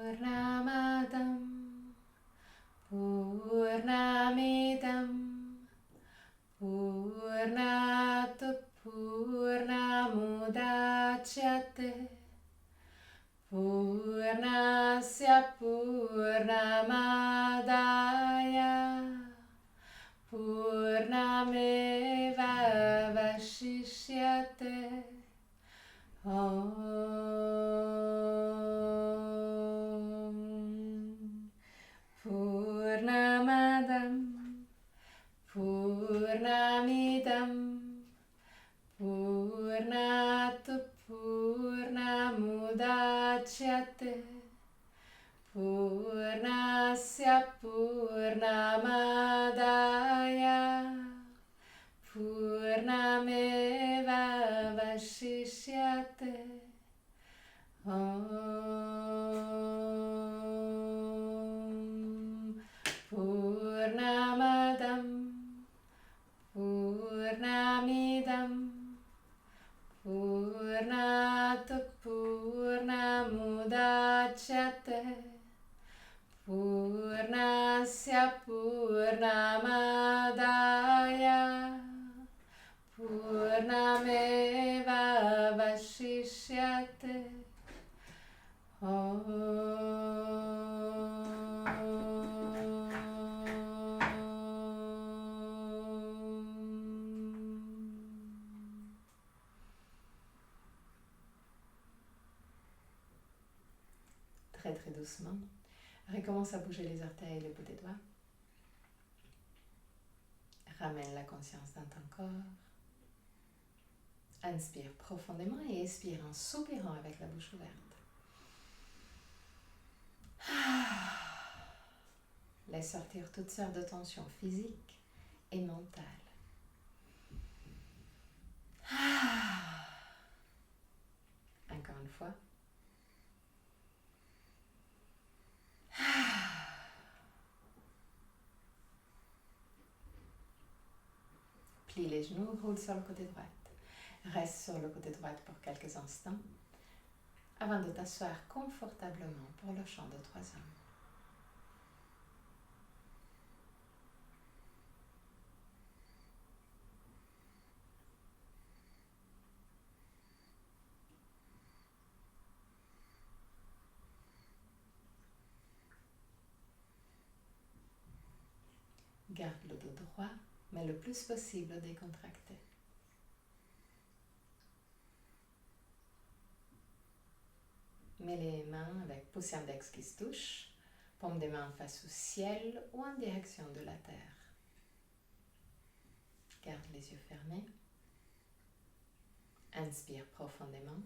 Purnamadam Purnamidam Purnat Purnamudachyate Purnasya Purnamadaya Purnameva Vashishyate Om Purnamadam Purnamidam Purnat Purnamudachyate Purnasya Purnamadaya Purnameva Vashishyate Om Purnamadam Purnamidam Purnat Purnamudachyate Purnasya Purnamadaya Purnameva Vashishyate Très très doucement. Recommence à bouger les orteils et les bouts des doigts. Ramène la conscience dans ton corps. Inspire profondément et expire en soupirant avec la bouche ouverte. Laisse sortir toutes sortes de tensions physiques et mentales. Encore une fois. Plie les genoux, roule sur le côté droit. Reste sur le côté droit pour quelques instants avant de t'asseoir confortablement pour le chant de 3 hommes. Garde le dos droit, mais le plus possible décontracté. Mets les mains avec pouce index qui se touchent, paume des mains face au ciel ou en direction de la terre. Garde les yeux fermés. Inspire profondément.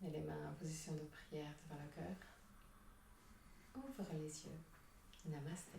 Mets les mains en position de prière devant le cœur. Ouvre les yeux. Namasté.